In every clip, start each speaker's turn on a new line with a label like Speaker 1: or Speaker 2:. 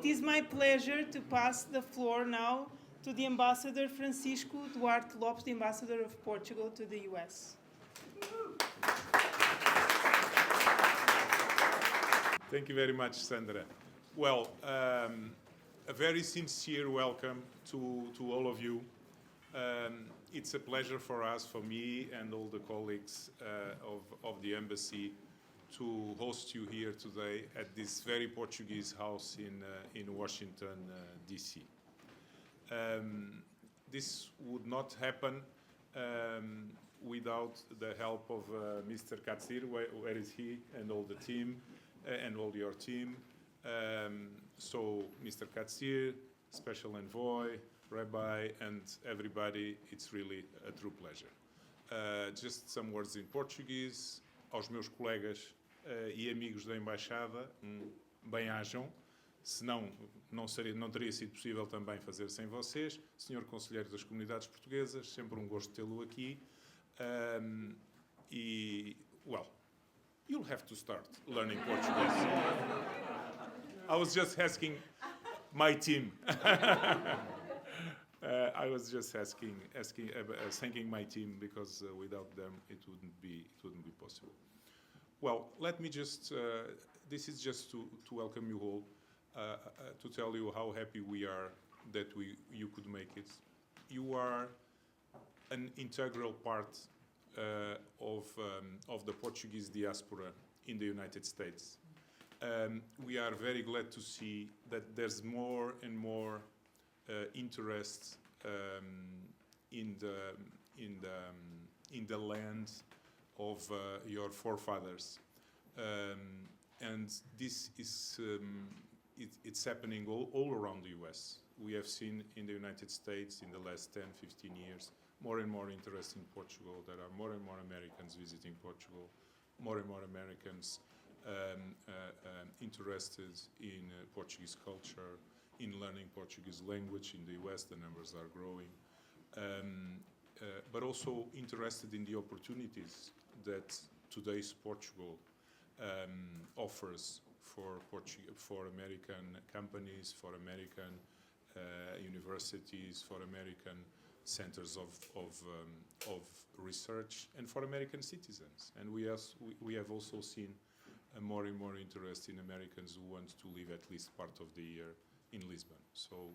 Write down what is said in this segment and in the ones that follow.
Speaker 1: It is my pleasure to pass the floor now to the Ambassador Francisco Duarte Lopes, the Ambassador of Portugal to the US.
Speaker 2: Thank you very much, Sandra. Well, a very sincere welcome to all of you. It's a pleasure for us, for me and all the colleagues of the embassy, to host you here today at this very Portuguese house in Washington, D.C. This would not happen without the help of Mr. Katsir. Where is he? And all the team, and all your team. So, Mr. Katsir, Special Envoy, Rabbi, and everybody, it's really a true pleasure. Just some words in Portuguese. Aos meus colegas e amigos da Embaixada, bem-ajam. Senão, não teria sido possível também fazer sem vocês. Senhor Conselheiro das Comunidades Portuguesas, sempre um gosto tê-lo aqui. Well, you'll have to start learning Portuguese. I was just asking my team. I was just thanking my team, because without them it wouldn't be possible. Well, let me just. This is just to welcome you all, to tell you how happy we are that you could make it. You are an integral part of the Portuguese diaspora in the United States. We are very glad to see that there's more and more interest in the land of your forefathers, and this is it's happening all around the U.S. We have seen in the United States in the last 10, 15 years more and more interest in Portugal. There are more and more Americans visiting Portugal, more and more Americans interested in Portuguese culture, in learning Portuguese language. In the US, the numbers are growing, but also interested in the opportunities that today's Portugal offers for American companies, for American universities, for American centers of research, and for American citizens. And we have also seen more and more interest in Americans who want to live at least part of the year in Lisbon. So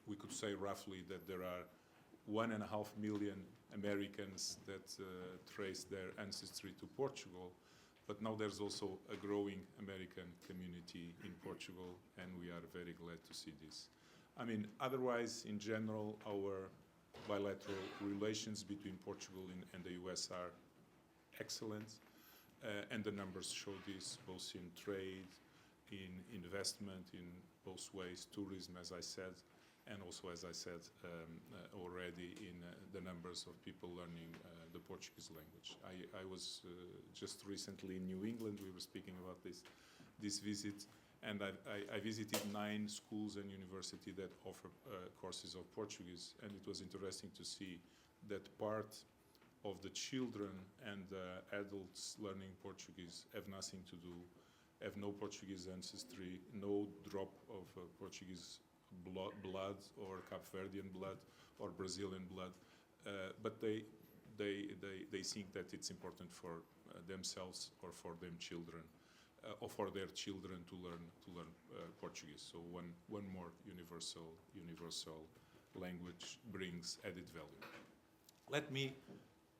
Speaker 2: we could say roughly that there are 1.5 million Americans that trace their ancestry to Portugal, but now there's also a growing American community in Portugal, and we are very glad to see this. Otherwise, in general, our bilateral relations between Portugal and the US are excellent, and the numbers show this, both in trade, in investment, in both ways, tourism, as I said, and also, as I said already, in the numbers of people learning the Portuguese language. I was just recently in New England. We were speaking about this visit, and I visited 9 schools and universities that offer courses of Portuguese, and it was interesting to see that part of the children and adults learning Portuguese have nothing to do, have no Portuguese ancestry, no drop of Portuguese blood or Cape Verdean blood or Brazilian blood, but they think that it's important for themselves or for them children, or for their children to learn Portuguese. So one more universal language brings added value. Let me,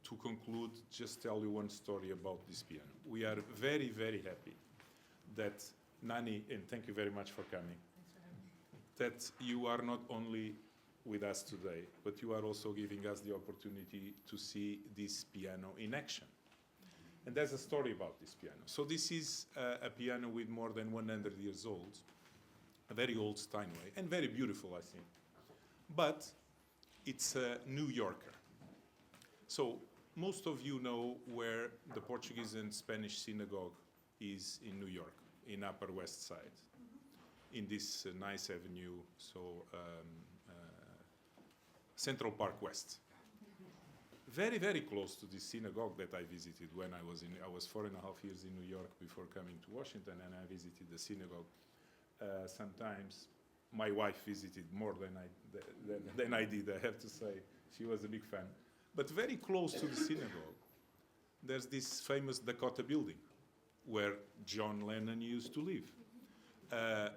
Speaker 2: to conclude, just tell you one story about this piano. We are very, very happy that Nani, and thank you very much for coming, that you are not only with us today, but you are also giving us the opportunity to see this piano in action. And there's a story about this piano. So this is a piano with more than 100 years old, a very old Steinway, and very beautiful, I think. But it's a New Yorker. So most of you know where the Portuguese and Spanish synagogue is in New York, in Upper West Side, in this nice avenue, so Central Park West. very, very close to the synagogue that I visited when I was 4.5 years in New York before coming to Washington, and I visited the synagogue. Sometimes my wife visited more than I did, I have to say. She was a big fan. But very close to the synagogue, there's this famous Dakota building where John Lennon used to live,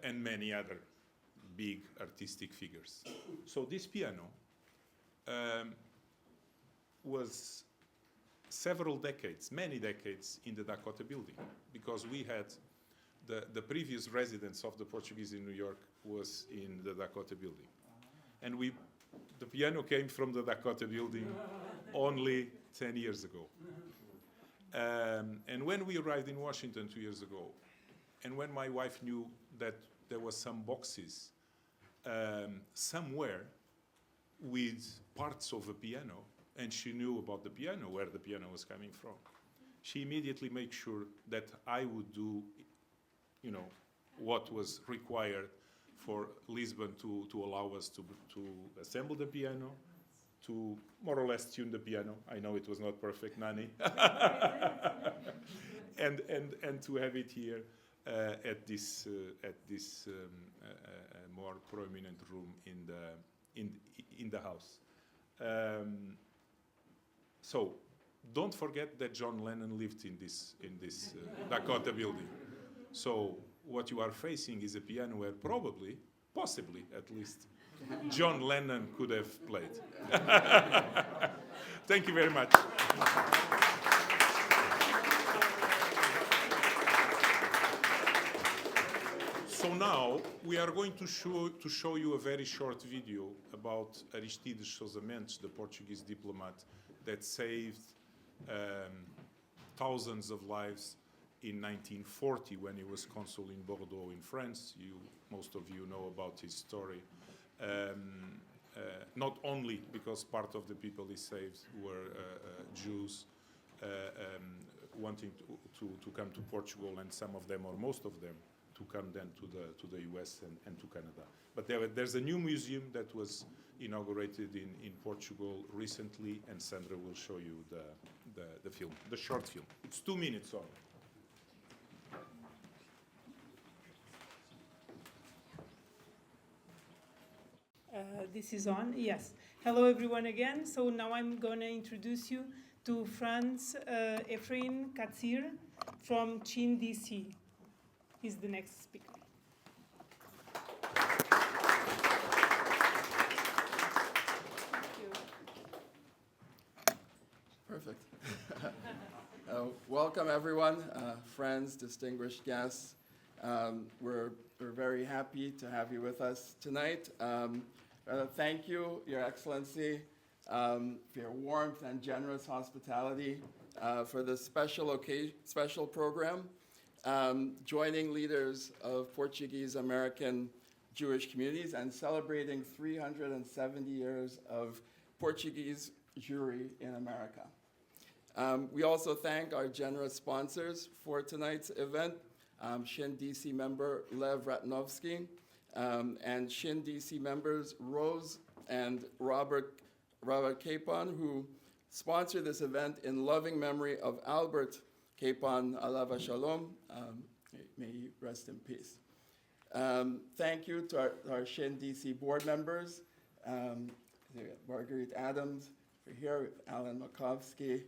Speaker 2: and many other big artistic figures. So this piano was several decades, many decades in the Dakota building, because we had the previous residence of the Portuguese in New York was in the Dakota building. And the piano came from the Dakota building only 10 years ago. And when we arrived in Washington 2 years ago, and when my wife knew that there was some boxes somewhere with parts of a piano, and she knew about the piano, where the piano was coming from, she immediately made sure that I would do, what was required for Lisbon to allow us to assemble the piano, to more or less tune the piano. I know it was not perfect, Nani. and to have it here at this more prominent room in the house. So don't forget that John Lennon lived in this Dakota building. So what you are facing is a piano where probably, possibly at least, John Lennon could have played. Thank you very much. So now we are going to show you a very short video about Aristides Sousa Mendes, the Portuguese diplomat that saved thousands of lives in 1940 when he was consul in Bordeaux in France. Most of you know about his story. Not only because part of the people he saved were Jews wanting to come to Portugal, and some of them, or most of them, to come then to the US and to Canada. But there's a new museum that was inaugurated in Portugal recently, and Sandra will show you the film, the short film. It's 2 minutes only.
Speaker 1: This is on, yes. Hello everyone again. So now I'm going to introduce you to Franz Efrain Katzir from SHIN, DC. He's the next speaker. Thank you.
Speaker 3: Perfect. Welcome everyone, friends, distinguished guests. We're very happy to have you with us tonight. Thank you, Your Excellency, for your warmth and generous hospitality for this special program, joining leaders of Portuguese American Jewish communities and celebrating 370 years of Portuguese Jewry in America. We also thank our generous sponsors for tonight's event, SHIN DC member Lev Ratnovsky, and SHIN DC members Rose and Robert Capon, who sponsored this event in loving memory of Albert Capon, Alava Shalom. May he rest in peace. Thank you to our SHIN DC board members, Marguerite Adams, we're here with Alan Makovsky.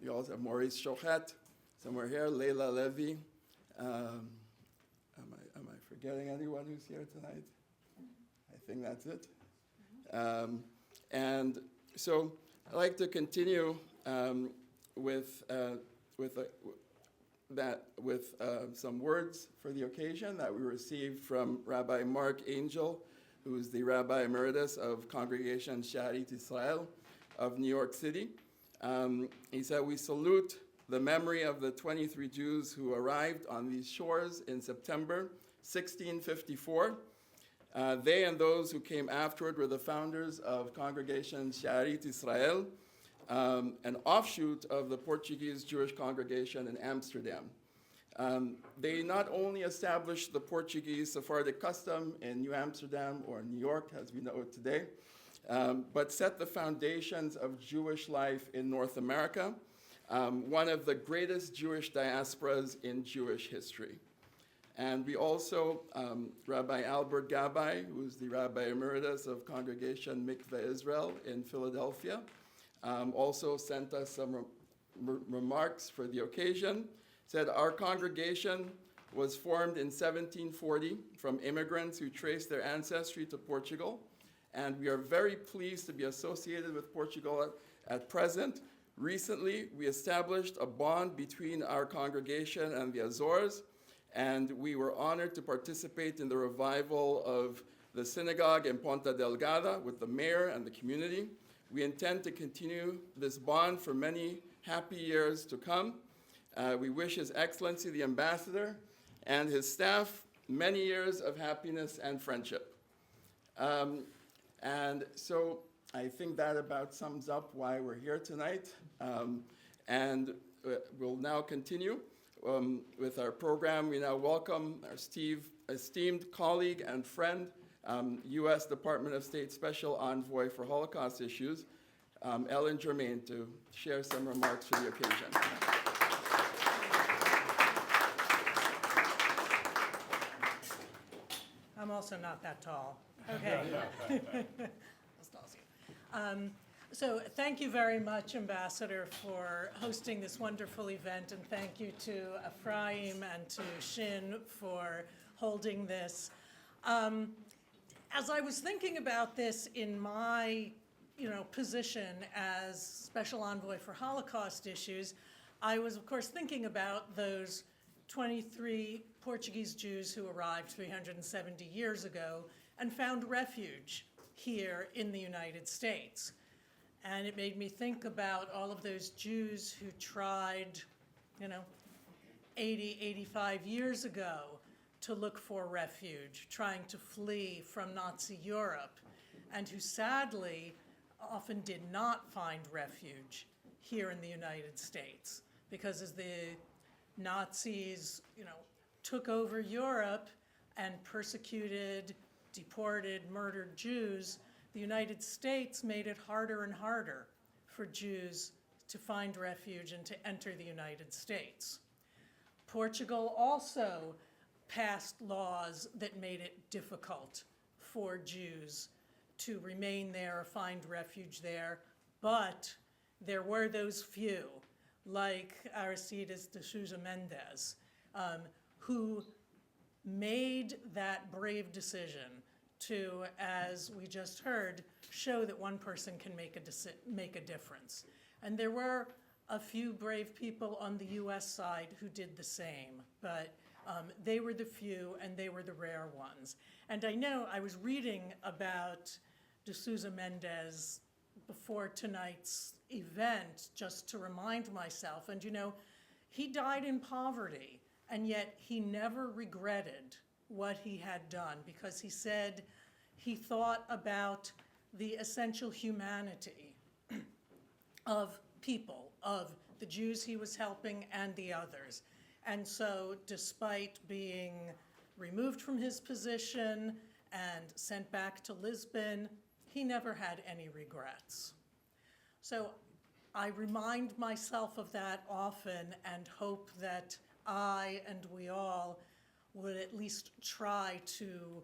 Speaker 3: We also have Maurice Chochet, somewhere here, Leila Levy. Am I forgetting anyone who's here tonight? I think that's it. And so I'd like to continue with some words for the occasion that we received from Rabbi Mark Angel, who is the Rabbi Emeritus of Congregation Sharit Israel of New York City. He said, "We salute the memory of the 23 Jews who arrived on these shores in September 1654. They and those who came afterward were the founders of Congregation Sharit Israel, an offshoot of the Portuguese Jewish congregation in Amsterdam. They not only established the Portuguese Sephardic custom in New Amsterdam, or New York as we know it today, but set the foundations of Jewish life in North America, one of the greatest Jewish diasporas in Jewish history. And we also, Rabbi Albert Gabay, who's the Rabbi Emeritus of Congregation Mikveh Israel in Philadelphia, also sent us some remarks for the occasion. Said, our congregation was formed in 1740 from immigrants who traced their ancestry to Portugal, and we are very pleased to be associated with Portugal at present. Recently, we established a bond between our congregation and the Azores, and we were honored to participate in the revival of the synagogue in Ponta Delgada with the mayor and the community. We intend to continue this bond for many happy years to come. We wish His Excellency the Ambassador and his staff many years of happiness and friendship. And so I think that about sums up why we're here tonight. And we'll now continue with our program. We now welcome our esteemed colleague and friend, U.S. Department of State Special Envoy for Holocaust Issues, Ellen Germain, to share some remarks for the occasion.
Speaker 4: I'm also not that tall. Okay. So thank you very much, Ambassador, for hosting this wonderful event, and thank you to Ephraim and to SHIN for holding this. As I was thinking about this in my position as Special Envoy for Holocaust Issues, I was, of course, thinking about those 23 Portuguese Jews who arrived 370 years ago and found refuge here in the United States. And it made me think about all of those Jews who tried, 80, 85 years ago to look for refuge, trying to flee from Nazi Europe, and who sadly often did not find refuge here in the United States. Because as the Nazis, took over Europe and persecuted, deported, murdered Jews, the United States made it harder and harder for Jews to find refuge and to enter the United States. Portugal also passed laws that made it difficult for Jews to remain there or find refuge there, but there were those few, like Aristides de Sousa Mendes, who made that brave decision to, as we just heard, show that one person can make a difference. And there were a few brave people on the US side who did the same, but they were the few and they were the rare ones. And I know I was reading about de Sousa Mendes before tonight's event just to remind myself, and he died in poverty, and yet he never regretted what he had done, because he said he thought about the essential humanity of people, of the Jews he was helping and the others. And so despite being removed from his position and sent back to Lisbon, he never had any regrets. So I remind myself of that often and hope that I and we all would at least try to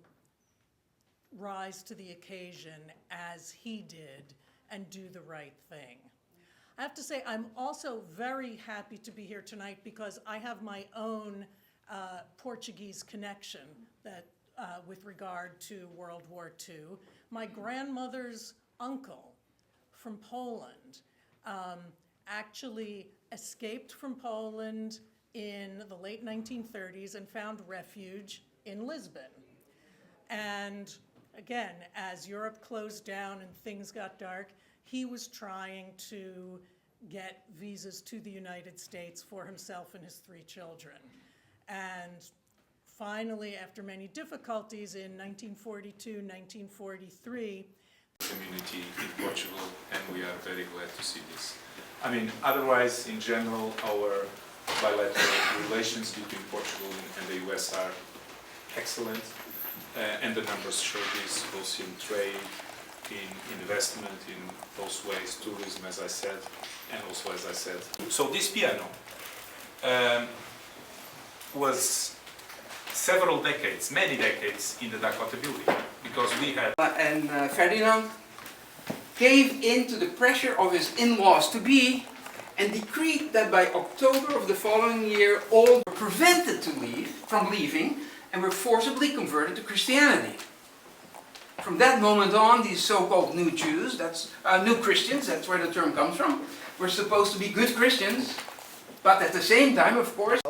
Speaker 4: rise to the occasion as he did and do the right thing. I have to say, I'm also very happy to be here tonight because I have my own Portuguese connection that, with regard to World War II. My grandmother's uncle from Poland actually escaped from Poland in the late 1930s and found refuge in Lisbon. And again, as Europe closed down and things got dark, he was trying to get visas to the United States for himself and his 3 children. And finally, after many difficulties in 1942, 1943,
Speaker 2: community in Portugal, and we are very glad to see this. Otherwise, in general, our bilateral relations between Portugal and the US are excellent, and the numbers show this, both in trade, in investment in those ways, tourism, as I said, and also, as I said. So this piano was several decades, many decades in the Dakota building, because we had...
Speaker 5: And Ferdinand gave in to the pressure of his in-laws to be and decreed that by October of the following year all were prevented from leaving and were forcibly converted to Christianity. From that moment on, these so-called new Jews, new Christians, that's where the term comes from, were supposed to be good Christians, but at the same time, of course,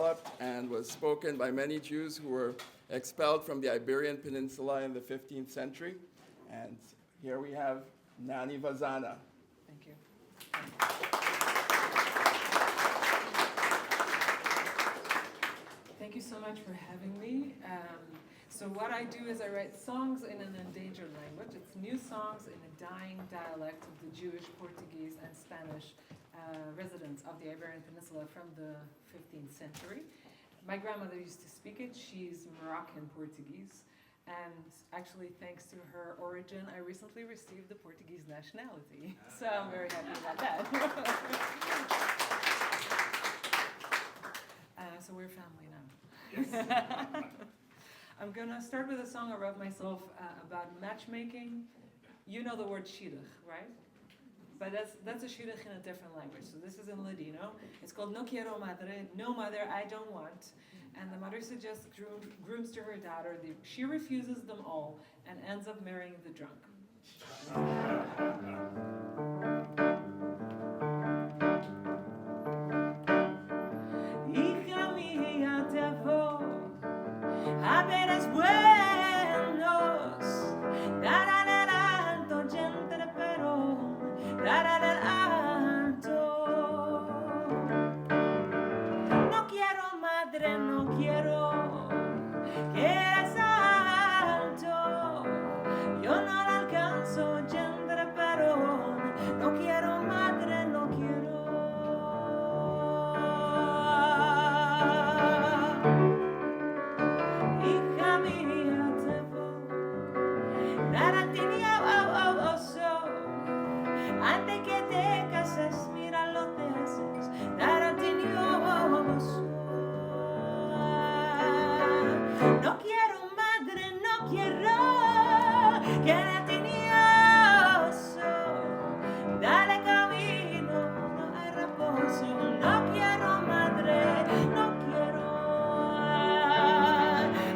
Speaker 3: and was spoken by many Jews who were expelled from the Iberian Peninsula in the 15th century. And here we have Nani Vazana.
Speaker 6: Thank you. Thank you so much for having me. So what I do is I write songs in an endangered language. It's new songs in a dying dialect of the Jewish, Portuguese, and Spanish residents of the Iberian Peninsula from the 15th century. My grandmother used to speak it. She's Moroccan Portuguese. And actually, thanks to her origin, I recently received the Portuguese nationality. So I'm very happy about that. So we're family now. I'm gonna start with a song I wrote myself about matchmaking. You know the word shidduch, right? But that's a shidduch in a different language. So this is in Ladino. It's called No quiero madre, no mother, I don't want. And the mother suggests grooms to her daughter. She refuses them all and ends up marrying the drunk. Hija mía, te voy a ver es buenos. Dar al alto, gente de Perú. Dar al alto. No quiero madre, no quiero que eres alto. Yo no la alcanzo, gente de Perú. No quiero madre, no quiero. Hija mía, te voy dar a ti mi oso. Antes que te cases, mira lo te haces. Dar a ti mi oso. No quiero madre, no quiero que a ti mi oso. Dale camino, no hay reposo. No quiero madre, no quiero.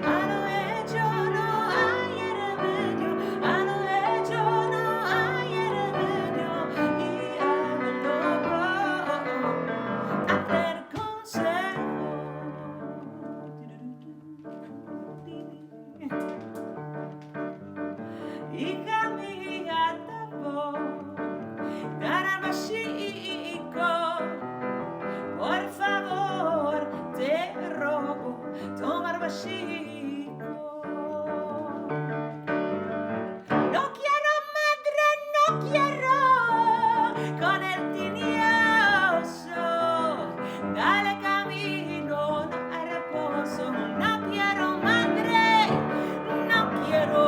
Speaker 6: A lo hecho no hay remedio. A lo hecho no hay remedio. Y a lo loco hacer consejo. Hija mía, te voy dar al chico. Por favor, te rogo, tomar chico. No quiero madre, no quiero con el tinioso. Dale camino, no hay reposo. No quiero madre, no quiero.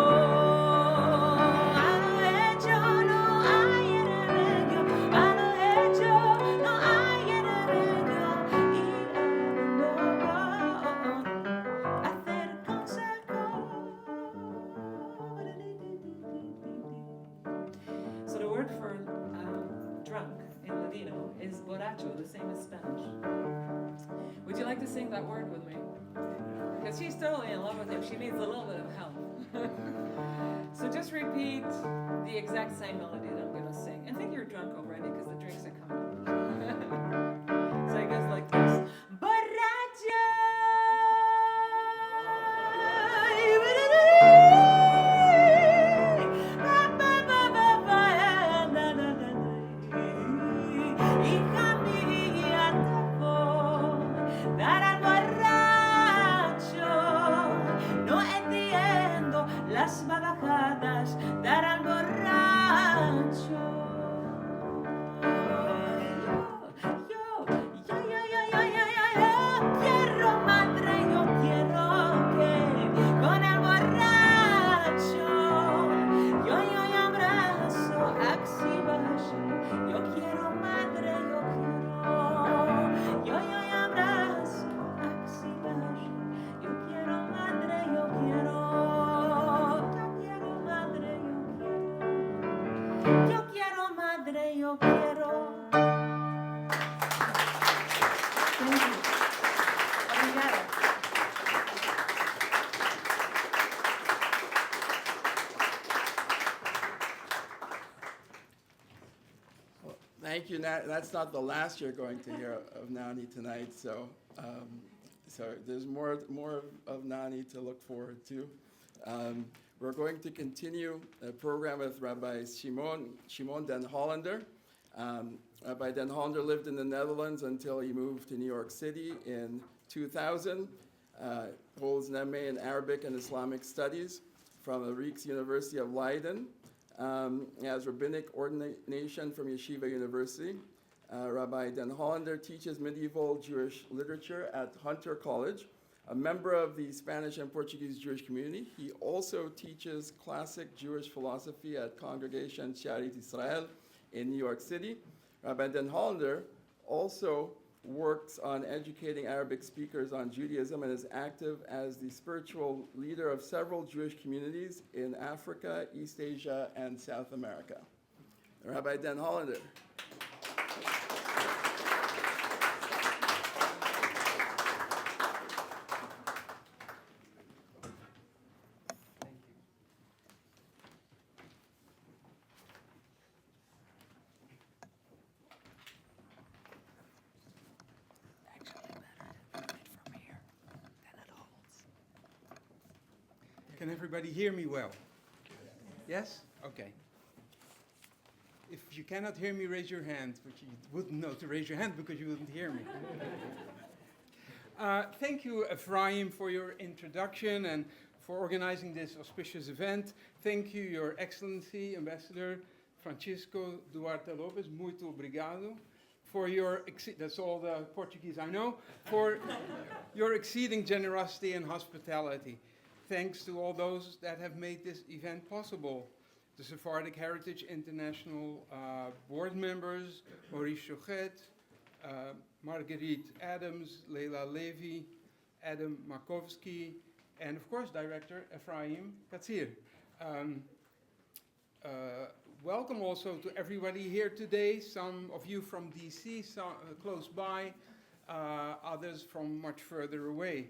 Speaker 6: A lo hecho no hay remedio. A lo hecho no hay remedio. Y a lo loco hacer consejo. So the word for drunk in Ladino is borracho, the same as Spanish. Would you like to sing that word with me? Because she's totally in love with him. She needs a little bit of help. So just repeat the exact same melody that I'm going to sing. I think you're drunk already because the drinks are coming up. So it goes like this. Borracho. Hija mía, te voy dar al borracho. No entiendo las bagajadas, dar al borracho.
Speaker 3: thank you. That's not the last you're going to hear of Nani tonight. So there's more of Nani to look forward to. We're going to continue a program with Rabbi Shimon den Hollander. Rabbi den Hollander lived in the Netherlands until he moved to New York City in 2000. Holds an MA in Arabic and Islamic Studies from the Rijksuniversiteit of Leiden. He has rabbinic ordination from Yeshiva University. Rabbi den Hollander teaches medieval Jewish literature at Hunter College. A member of the Spanish and Portuguese Jewish community, he also teaches classic Jewish philosophy at Congregation Sharit Israel in New York City. Rabbi den Hollander also works on educating Arabic speakers on Judaism and is active as the spiritual leader of several Jewish communities in Africa, East Asia, and South America. Rabbi den Hollander.
Speaker 5: Can everybody hear me well? Yes? Okay. If you cannot hear me, raise your hand, but you wouldn't know to raise your hand because you wouldn't hear me. Thank you, Ephraim, for your introduction and for organizing this auspicious event. Thank you, Your Excellency, Ambassador Francisco Duarte Lopes, muito obrigado, for your, that's all the Portuguese I know, for your exceeding generosity and hospitality. Thanks to all those that have made this event possible. The Sephardic Heritage International board members, Maurice Chochet, Marguerite Adams, Leila Levy, Adam Markowski, and of course, Director Ephraim Katzir. Welcome also to everybody here today, some of you from DC, some, close by, others from much further away.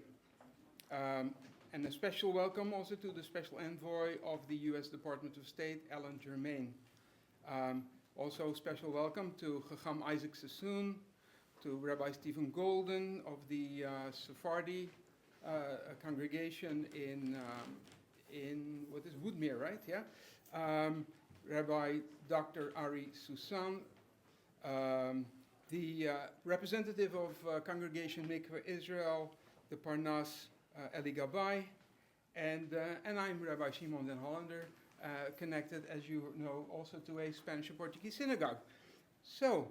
Speaker 5: And a special welcome also to the Special Envoy of the U.S. Department of State, Alan Germain. Also special welcome to Chacham Isaac Sassoon, to Rabbi Stephen Golden of the Sephardi congregation in what is Woodmere, right? Yeah. Rabbi Dr. Ari Susan, the representative of Congregation Mikveh Israel, the Parnas Eli Gabay, and I'm Rabbi Shimon den Hollander, connected, as you know, also to a Spanish and Portuguese synagogue. So,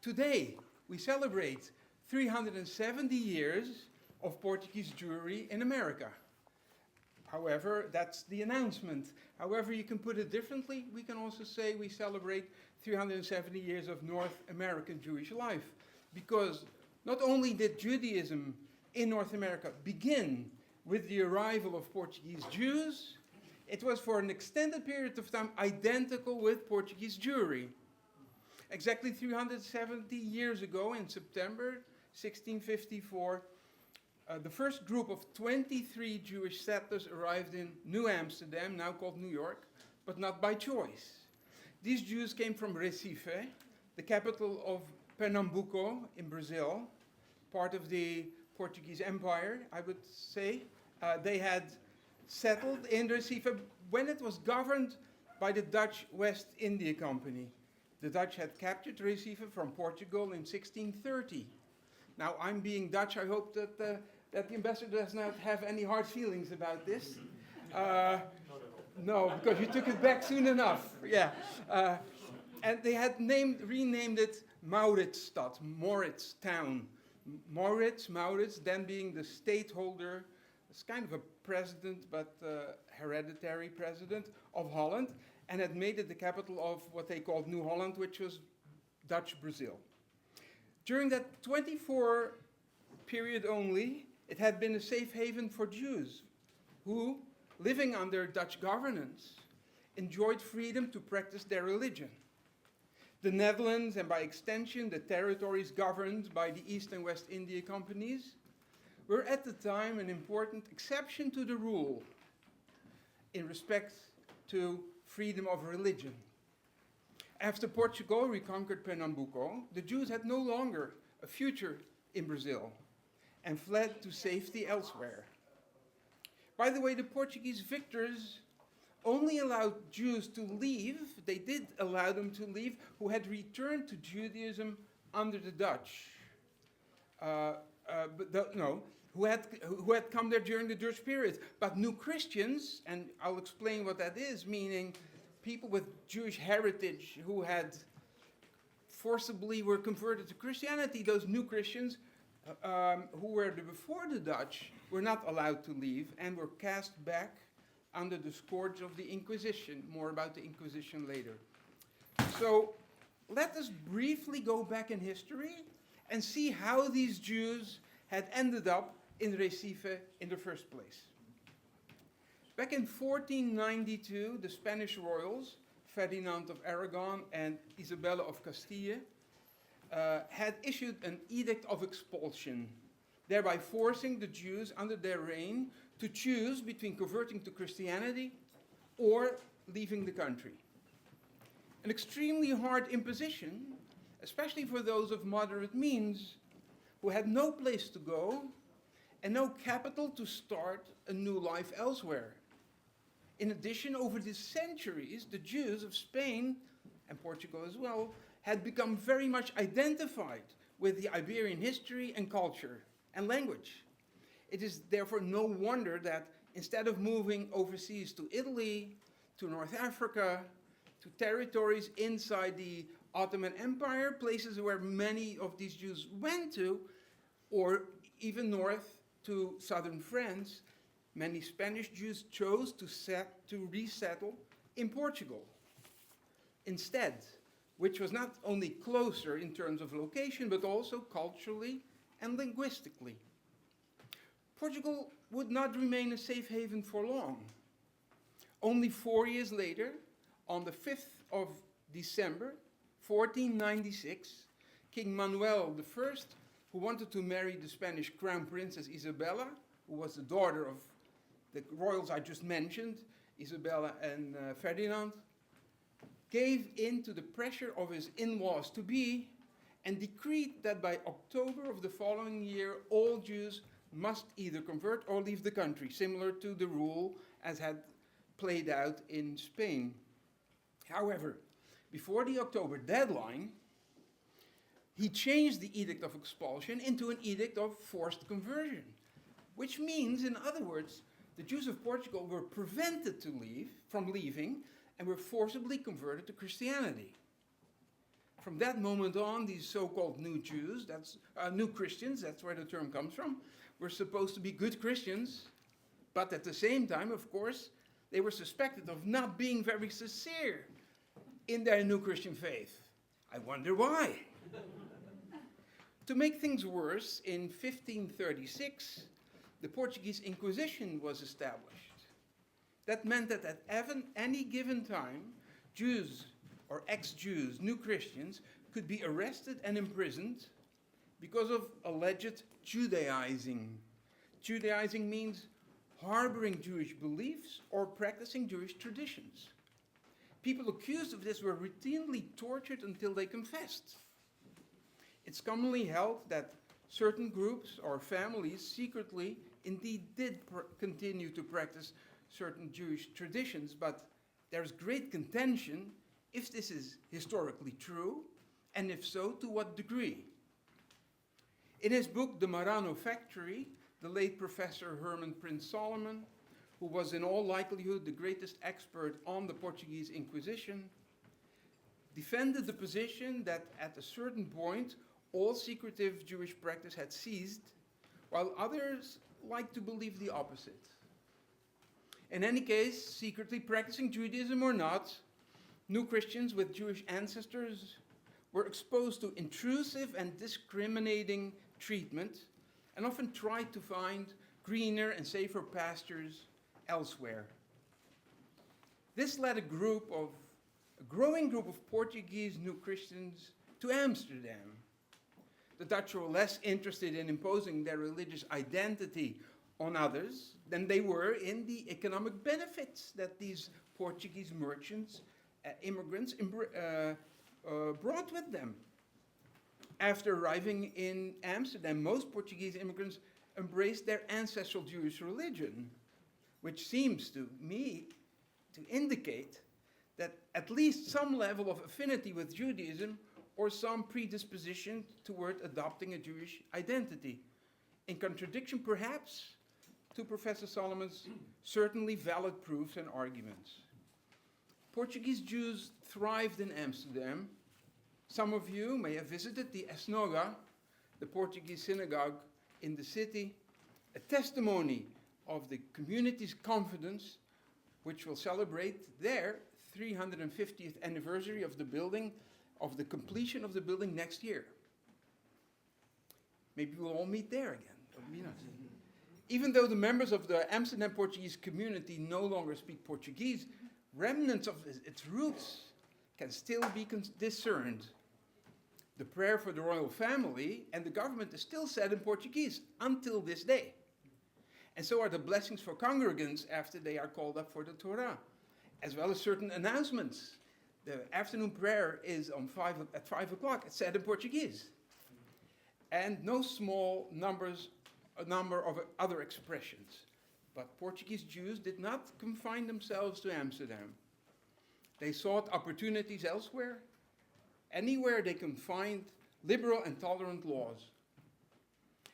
Speaker 5: today we celebrate 370 years of Portuguese Jewry in America. However, that's the announcement. However, you can put it differently. We can also say we celebrate 370 years of North American Jewish life, because not only did Judaism in North America begin with the arrival of Portuguese Jews, it was for an extended period of time identical with Portuguese Jewry. Exactly 370 years ago, in September 1654, the first group of 23 Jewish settlers arrived in New Amsterdam, now called New York, but not by choice. These Jews came from Recife, the capital of Pernambuco in Brazil, part of the Portuguese Empire, I would say. They had settled in Recife when it was governed by the Dutch West India Company. The Dutch had captured Recife from Portugal in 1630. Now, I'm being Dutch. I hope that the ambassador does not have any hard feelings about this. No, because you took it back soon enough. Yeah. And they had renamed it Mauritsstad, Mauritstown. Maurits, then being the stateholder, it's kind of a president, but hereditary president of Holland, and had made it the capital of what they called New Holland, which was Dutch Brazil. During that 24 period only, it had been a safe haven for Jews who, living under Dutch governance, enjoyed freedom to practice their religion. The Netherlands, and by extension the territories governed by the East and West India Companies, were at the time an important exception to the rule in respect to freedom of religion. After Portugal reconquered Pernambuco, the Jews had no longer a future in Brazil and fled to safety elsewhere. By the way, the Portuguese victors only allowed Jews to leave, they did allow them to leave, who had returned to Judaism under the Dutch. Who had come there during the Dutch period. But new Christians, and I'll explain what that is, meaning people with Jewish heritage who had forcibly were converted to Christianity, those new Christians who were before the Dutch were not allowed to leave and were cast back under the scourge of the Inquisition. More about the Inquisition later. So let us briefly go back in history and see how these Jews had ended up in Recife in the first place. Back in 1492, the Spanish royals, Ferdinand of Aragon and Isabella of Castile, had issued an edict of expulsion, thereby forcing the Jews under their reign to choose between converting to Christianity or leaving the country. An extremely hard imposition, especially for those of moderate means who had no place to go and no capital to start a new life elsewhere. In addition, over the centuries, the Jews of Spain, and Portugal as well, had become very much identified with the Iberian history and culture and language. It is therefore no wonder that instead of moving overseas to Italy, to North Africa, to territories inside the Ottoman Empire, places where many of these Jews went to, or even north to southern France, many Spanish Jews chose to resettle in Portugal instead, which was not only closer in terms of location, but also culturally and linguistically. Portugal would not remain a safe haven for long. Only 4 years later, on the 5th of December, 1496, King Manuel I, who wanted to marry the Spanish crown princess Isabella, who was the daughter of the royals I just mentioned, Isabella and Ferdinand, gave in to the pressure of his in-laws to be and decreed that by October of the following year, all Jews must either convert or leave the country, similar to the rule as had played out in Spain. However, before the October deadline, he changed the edict of expulsion into an edict of forced conversion, which means, in other words, the Jews of Portugal were prevented from leaving and were forcibly converted to Christianity. From that moment on, these so-called new Jews, new Christians, that's where the term comes from, were supposed to be good Christians, but at the same time, of course, they were suspected of not being very sincere in their new Christian faith. I wonder why. To make things worse, in 1536, the Portuguese Inquisition was established. That meant that at any given time, Jews or ex-Jews, new Christians, could be arrested and imprisoned because of alleged Judaizing. Judaizing means harboring Jewish beliefs or practicing Jewish traditions. People accused of this were routinely tortured until they confessed. It's commonly held that certain groups or families secretly indeed did continue to practice certain Jewish traditions, but there's great contention if this is historically true, and if so, to what degree. In his book, The Marano Factory, the late Professor Herman Prince Solomon, who was in all likelihood the greatest expert on the Portuguese Inquisition, defended the position that at a certain point, all secretive Jewish practice had ceased, while others liked to believe the opposite. In any case, secretly practicing Judaism or not, new Christians with Jewish ancestors were exposed to intrusive and discriminating treatment and often tried to find greener and safer pastures elsewhere. This led a growing group of Portuguese new Christians to Amsterdam. The Dutch were less interested in imposing their religious identity on others than they were in the economic benefits that these Portuguese merchants immigrants brought with them. After arriving in Amsterdam, most Portuguese immigrants embraced their ancestral Jewish religion, which seems to me to indicate that at least some level of affinity with Judaism or some predisposition toward adopting a Jewish identity. In contradiction, perhaps, to Professor Solomon's certainly valid proofs and arguments. Portuguese Jews thrived in Amsterdam. Some of you may have visited the Esnoga, the Portuguese synagogue in the city, a testimony of the community's confidence, which will celebrate their 350th anniversary of the building, of the completion of the building next year. Maybe we'll all meet there again. Even though the members of the Amsterdam Portuguese community no longer speak Portuguese, remnants of its roots can still be discerned. The prayer for the royal family and the government is still said in Portuguese until this day. And so are the blessings for congregants after they are called up for the Torah, as well as certain announcements. The afternoon prayer is at 5 o'clock. It's said in Portuguese. And no small number of other expressions. But Portuguese Jews did not confine themselves to Amsterdam. They sought opportunities elsewhere, anywhere they can find liberal and tolerant laws.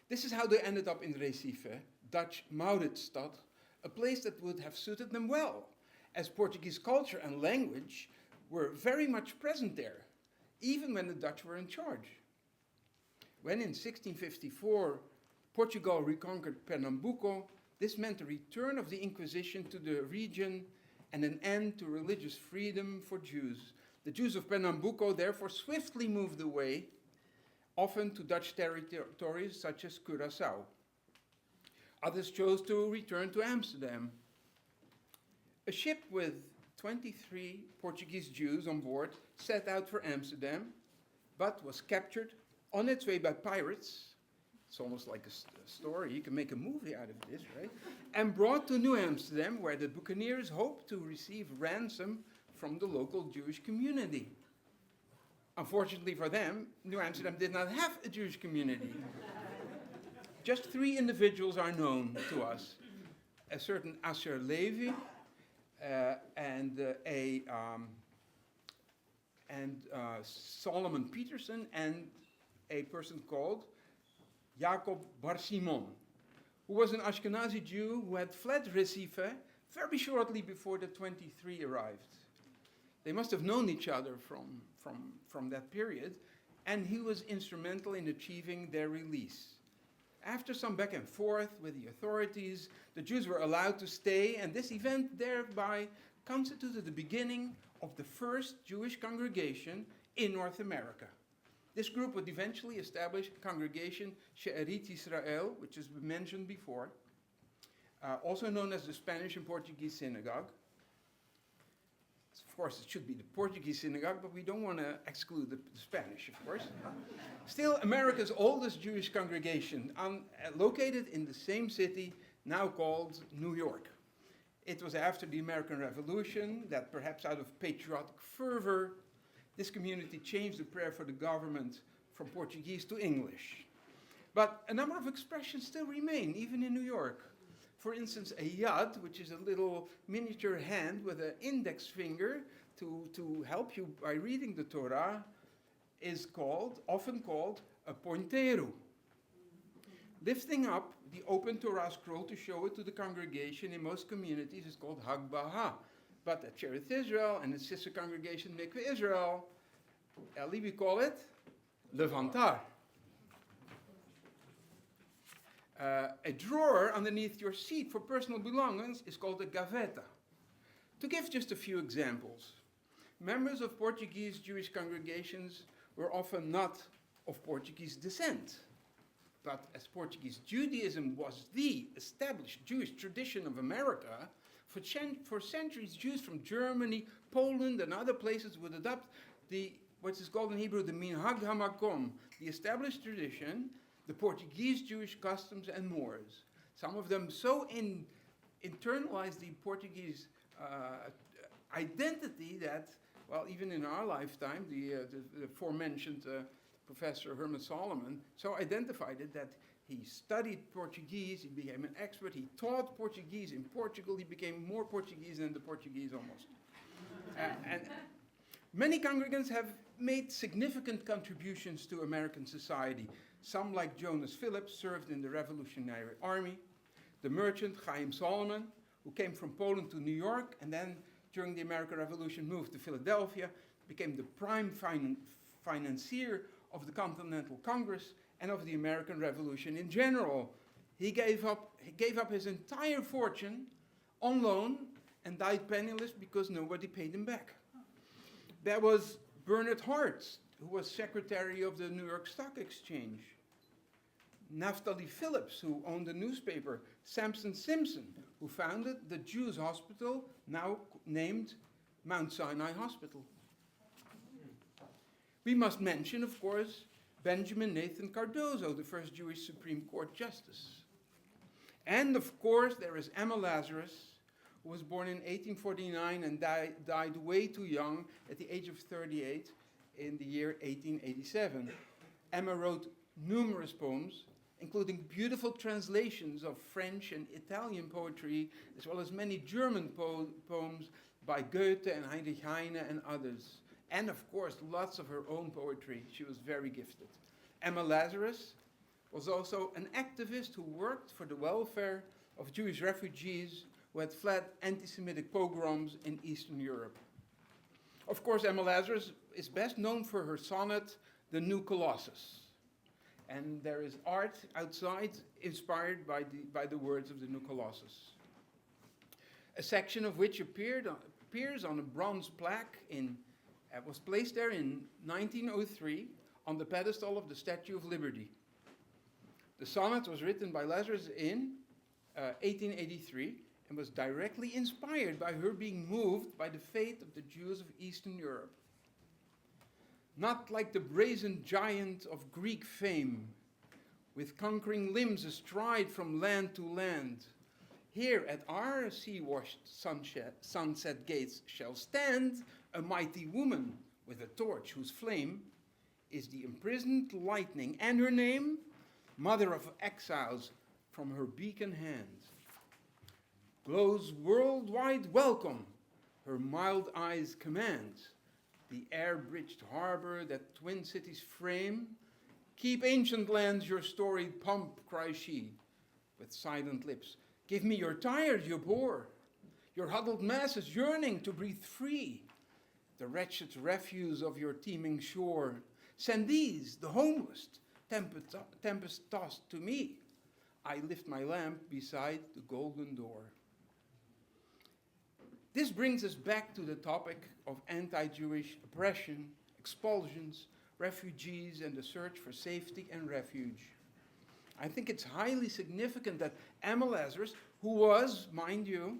Speaker 5: This is how they ended up in Recife, Dutch Mauritsstad, a place that would have suited them well, as Portuguese culture and language were very much present there, even when the Dutch were in charge. When in 1654 Portugal reconquered Pernambuco, this meant a return of the Inquisition to the region and an end to religious freedom for Jews. The Jews of Pernambuco therefore swiftly moved away, often to Dutch territories such as Curaçao. Others chose to return to Amsterdam. A ship with 23 Portuguese Jews on board set out for Amsterdam, but was captured on its way by pirates. It's almost like a story. You can make a movie out of this, right? And brought to New Amsterdam, where the buccaneers hoped to receive ransom from the local Jewish community. Unfortunately for them, New Amsterdam did not have a Jewish community. Just 3 individuals are known to us. A certain Asher Levi, and Solomon Peterson, and a person called Jacob Bar Simon, who was an Ashkenazi Jew who had fled Recife very shortly before the 23 arrived. They must have known each other from that period, and he was instrumental in achieving their release. After some back and forth with the authorities, the Jews were allowed to stay, and this event thereby constituted the beginning of the first Jewish congregation in North America. This group would eventually establish a congregation, She'erit Israel, which has been mentioned before, also known as the Spanish and Portuguese Synagogue. Of course, it should be the Portuguese synagogue, but we don't want to exclude the Spanish, of course. Still, America's oldest Jewish congregation, located in the same city, now called New York. It was after the American Revolution that, perhaps out of patriotic fervor, this community changed the prayer for the government from Portuguese to English. But a number of expressions still remain, even in New York. For instance, a yad, which is a little miniature hand with an index finger to help you by reading the Torah, is often called a pointeiro. Lifting up the open Torah scroll to show it to the congregation in most communities is called Hagbaha. But at Cherith Israel and its sister congregation Mikveh Israel, Eli, we call it levantar. A drawer underneath your seat for personal belongings is called a gaveta. To give just a few examples, members of Portuguese Jewish congregations were often not of Portuguese descent. But as Portuguese Judaism was the established Jewish tradition of America, for centuries Jews from Germany, Poland, and other places would adopt what is called in Hebrew the minhag hamakom, the established tradition, the Portuguese Jewish customs and mores. Some of them so internalized the Portuguese identity that well, even in our lifetime, the aforementioned Professor Herman Solomon so identified it that he studied Portuguese, he became an expert, he taught Portuguese in Portugal, he became more Portuguese than the Portuguese almost. And many congregants have made significant contributions to American society. Some, like Jonas Phillips, served in the Revolutionary Army. The merchant Chaim Solomon, who came from Poland to New York and then during the American Revolution moved to Philadelphia, became the prime financier of the Continental Congress and of the American Revolution in general. He gave up his entire fortune on loan and died penniless because nobody paid him back. There was Bernard Hart, who was secretary of the New York Stock Exchange. Naphtali Phillips, who owned the newspaper. Samson Simpson, who founded the Jews Hospital, now named Mount Sinai Hospital. We must mention, of course, Benjamin Nathan Cardozo, the first Jewish Supreme Court justice. And of course, there is Emma Lazarus, who was born in 1849 and died way too young at the age of 38 in the year 1887. Emma wrote numerous poems, including beautiful translations of French and Italian poetry, as well as many German poems by Goethe and Heinrich Heine and others. And of course, lots of her own poetry. She was very gifted. Emma Lazarus was also an activist who worked for the welfare of Jewish refugees who had fled anti-Semitic pogroms in Eastern Europe. Of course, Emma Lazarus is best known for her sonnet, The New Colossus. And there is art outside inspired by the words of the New Colossus. A section of which appears on a bronze plaque was placed there in 1903 on the pedestal of the Statue of Liberty. The sonnet was written by Lazarus in 1883 and was directly inspired by her being moved by the fate of the Jews of Eastern Europe. Not like the brazen giant of Greek fame, with conquering limbs astride from land to land, here at our sea-washed sunset gates shall stand a mighty woman with a torch whose flame is the imprisoned lightning, and her name, Mother of Exiles, from her beacon hand. Glows worldwide welcome, her mild eyes command. The air-bridged harbor that twin cities frame. Keep ancient lands your storied pomp, cries she, with silent lips. Give me your tired, you poor, your huddled masses yearning to breathe free. The wretched refuse of your teeming shore. Send these, the homeless, tempest-tossed to me. I lift my lamp beside the golden door. This brings us back to the topic of anti-Jewish oppression, expulsions, refugees, and the search for safety and refuge. I think it's highly significant that Emma Lazarus, who was, mind you,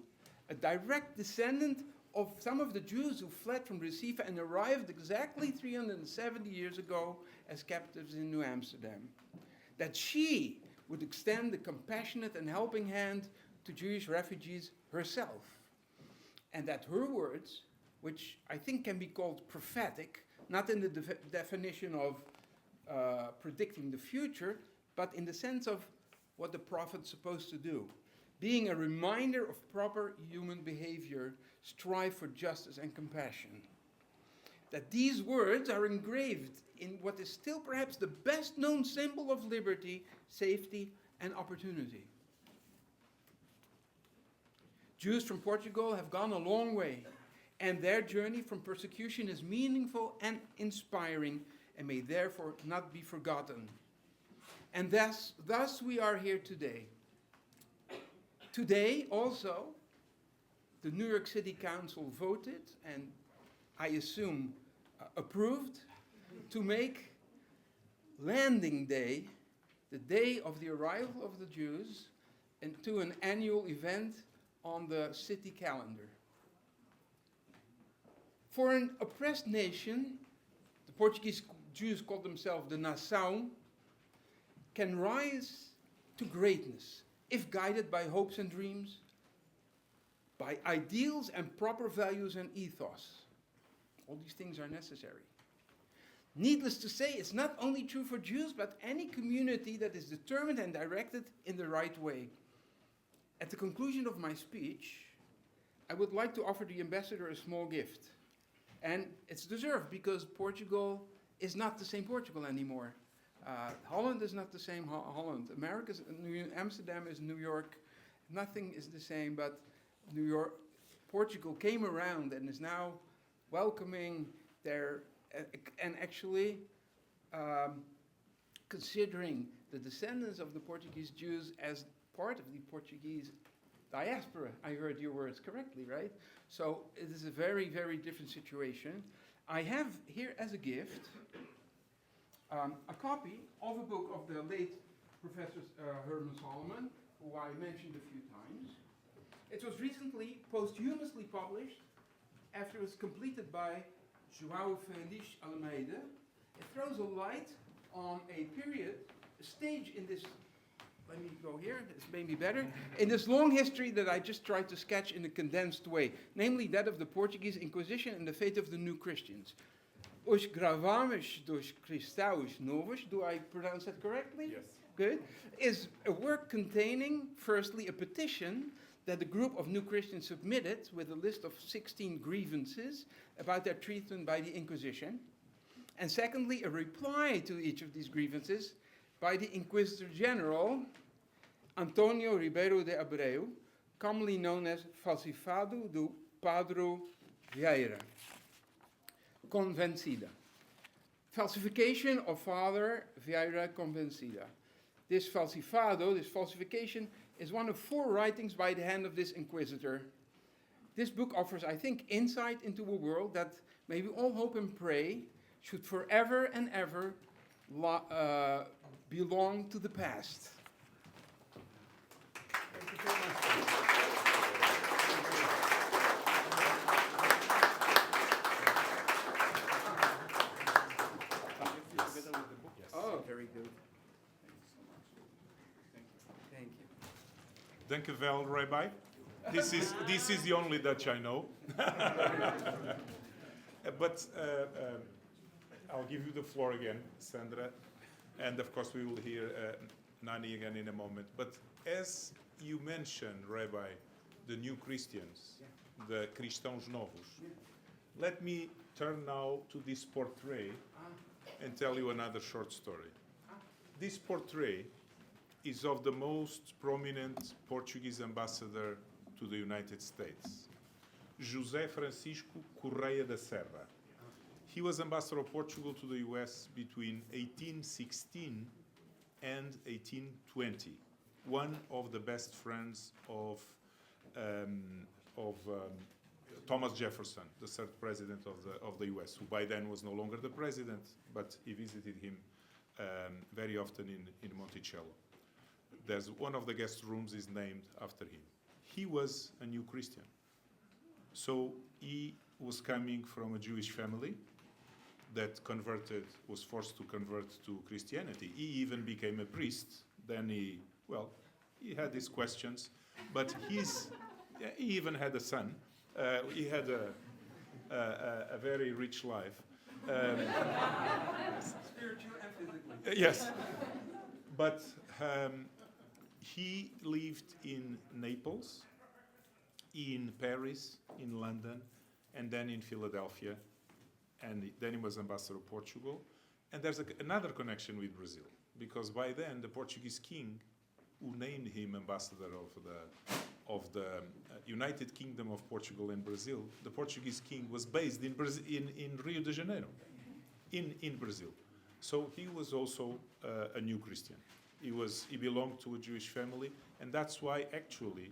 Speaker 5: a direct descendant of some of the Jews who fled from Recife and arrived exactly 370 years ago as captives in New Amsterdam, that she would extend a compassionate and helping hand to Jewish refugees herself. And that her words, which I think can be called prophetic, not in the definition of predicting the future, but in the sense of what the prophet's supposed to do. Being a reminder of proper human behavior, strive for justice and compassion. That these words are engraved in what is still perhaps the best known symbol of liberty, safety, and opportunity. Jews from Portugal have gone a long way, and their journey from persecution is meaningful and inspiring, and may therefore not be forgotten. And thus we are here today. Today also, the New York City Council voted, and I assume approved, to make Landing Day, the day of the arrival of the Jews, into an annual event on the city calendar. For an oppressed nation, the Portuguese Jews called themselves the Nação, can rise to greatness if guided by hopes and dreams, by ideals and proper values and ethos. All these things are necessary. Needless to say, it's not only true for Jews, but any community that is determined and directed in the right way. At the conclusion of my speech, I would like to offer the ambassador a small gift. And it's deserved, because Portugal is not the same Portugal anymore. Holland is not the same Holland. Amsterdam is New York. Nothing is the same, but Portugal came around and is now welcoming their, and actually considering the descendants of the Portuguese Jews as part of the Portuguese diaspora. I heard your words correctly, right? So it is a very, very different situation. I have here as a gift a copy of a book of the late Professor Herman Solomon, who I mentioned a few times. It was recently posthumously published after it was completed by João Félix Almeida. It throws a light on a period, a stage in this, let me go here, this may be better, in this long history that I just tried to sketch in a condensed way, namely that of the Portuguese Inquisition and the fate of the new Christians. Os gravames dos cristãos novos, do I pronounce that correctly?
Speaker 2: Yes.
Speaker 5: Good. Is a work containing, firstly, a petition that the group of new Christians submitted with a list of 16 grievances about their treatment by the Inquisition. And secondly, a reply to each of these grievances by the Inquisitor General, Antonio Ribeiro de Abreu, commonly known as Falsificado do Padre Vieira. Convencida. Falsification of Father Vieira Convencida. This falsification, is one of 4 writings by the hand of this inquisitor. This book offers, I think, insight into a world that, may we all hope and pray, should forever and ever belong to the past. Thank you very much. Oh, very good. Thank you.
Speaker 2: Dank u wel, Rabbi. This is the only Dutch I know. But I'll give you the floor again, Sandra. And of course, we will hear Nani again in a moment. But as you mentioned, Rabbi, the new Christians, the Cristãos Novos, let me turn now to this portrait and tell you another short story. This portrait is of the most prominent Portuguese ambassador to the United States, José Francisco Correia da Serra. He was ambassador of Portugal to the US between 1816 and 1820, one of the best friends of Thomas Jefferson, the 3rd president of the US, who by then was no longer the president, but he visited him very often in Monticello. There's one of the guest rooms is named after him. He was a new Christian. So he was coming from a Jewish family that was forced to convert to Christianity. He even became a priest. Then he had his questions, but he even had a son. He had a very rich life.
Speaker 5: Spiritual and physically.
Speaker 2: Yes, but he lived in Naples, in Paris, in London, and then in Philadelphia, and then he was ambassador of Portugal. And there's another connection with Brazil, because by then the Portuguese king, who named him ambassador of the United Kingdom of Portugal and Brazil, the Portuguese king was based in Rio de Janeiro, in Brazil. So he was also a new Christian. He belonged to a Jewish family, and that's why actually,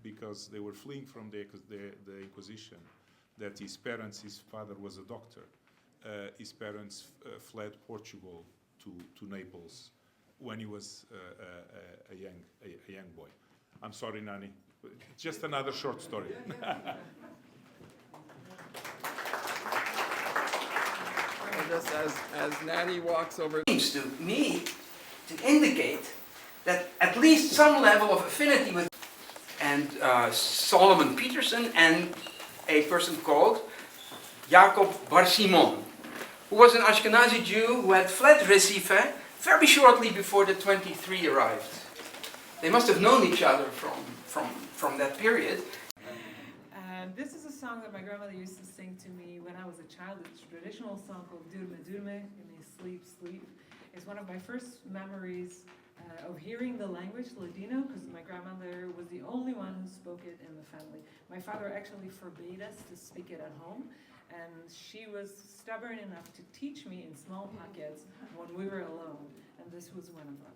Speaker 2: because they were fleeing from the Inquisition, that his father was a doctor. His parents fled Portugal to Naples when he was a young boy. I'm sorry, Nani. Just another short story.
Speaker 3: Just as Nani walks over.
Speaker 5: Seems to me to indicate that at least some level of affinity with Solomon Peterson and a person called Jacob Bar Simon, who was an Ashkenazi Jew who had fled Recife very shortly before the 23 arrived. They must have known each other from that period.
Speaker 6: This is a song that my grandmother used to sing to me when I was a child. It's a traditional song called Durme Durme, it means sleep, sleep. It's one of my first memories of hearing the language Ladino, because my grandmother was the only one who spoke it in the family. My father actually forbade us to speak it at home, and she was stubborn enough to teach me in small pockets when we were alone, and this was one of them.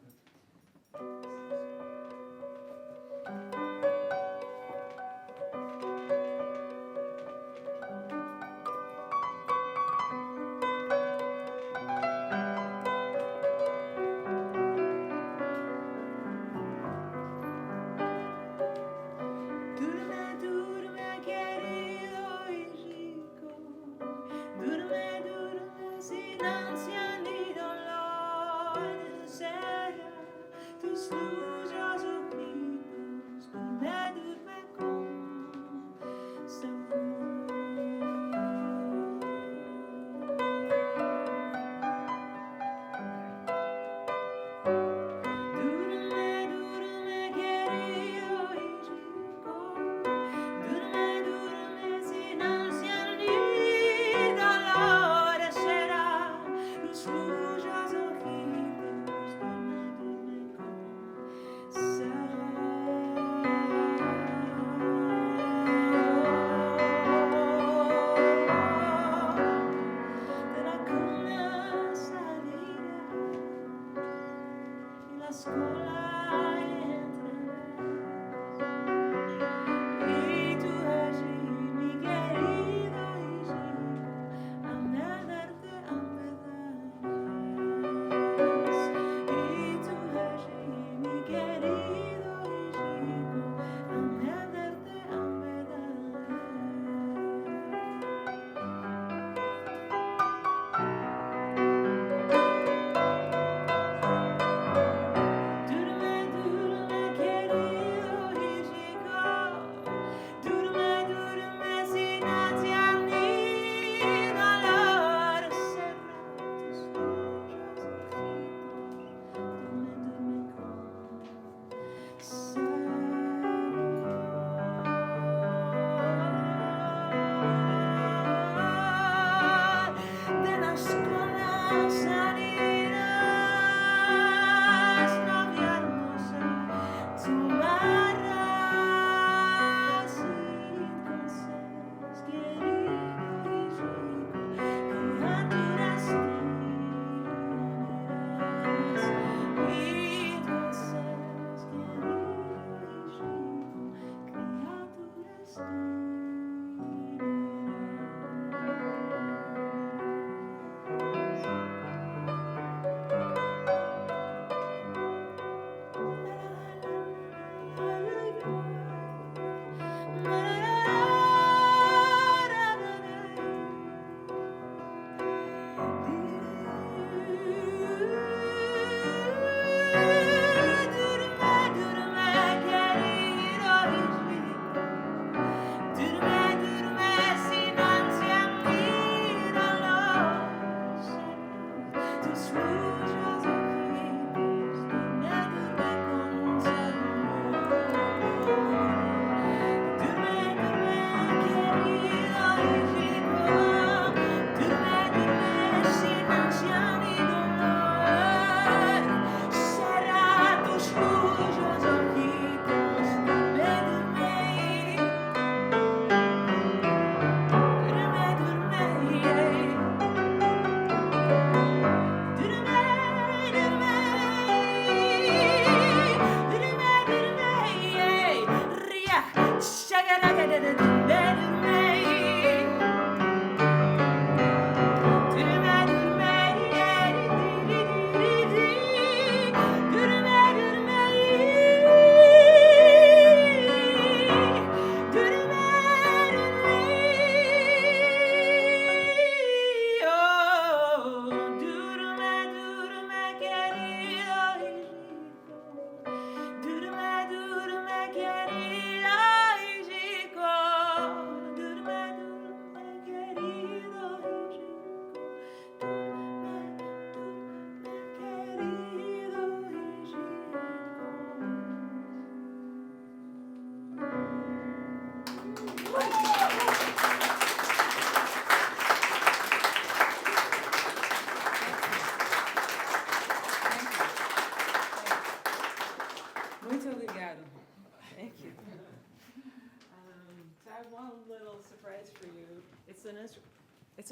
Speaker 6: I have one little surprise for you. It's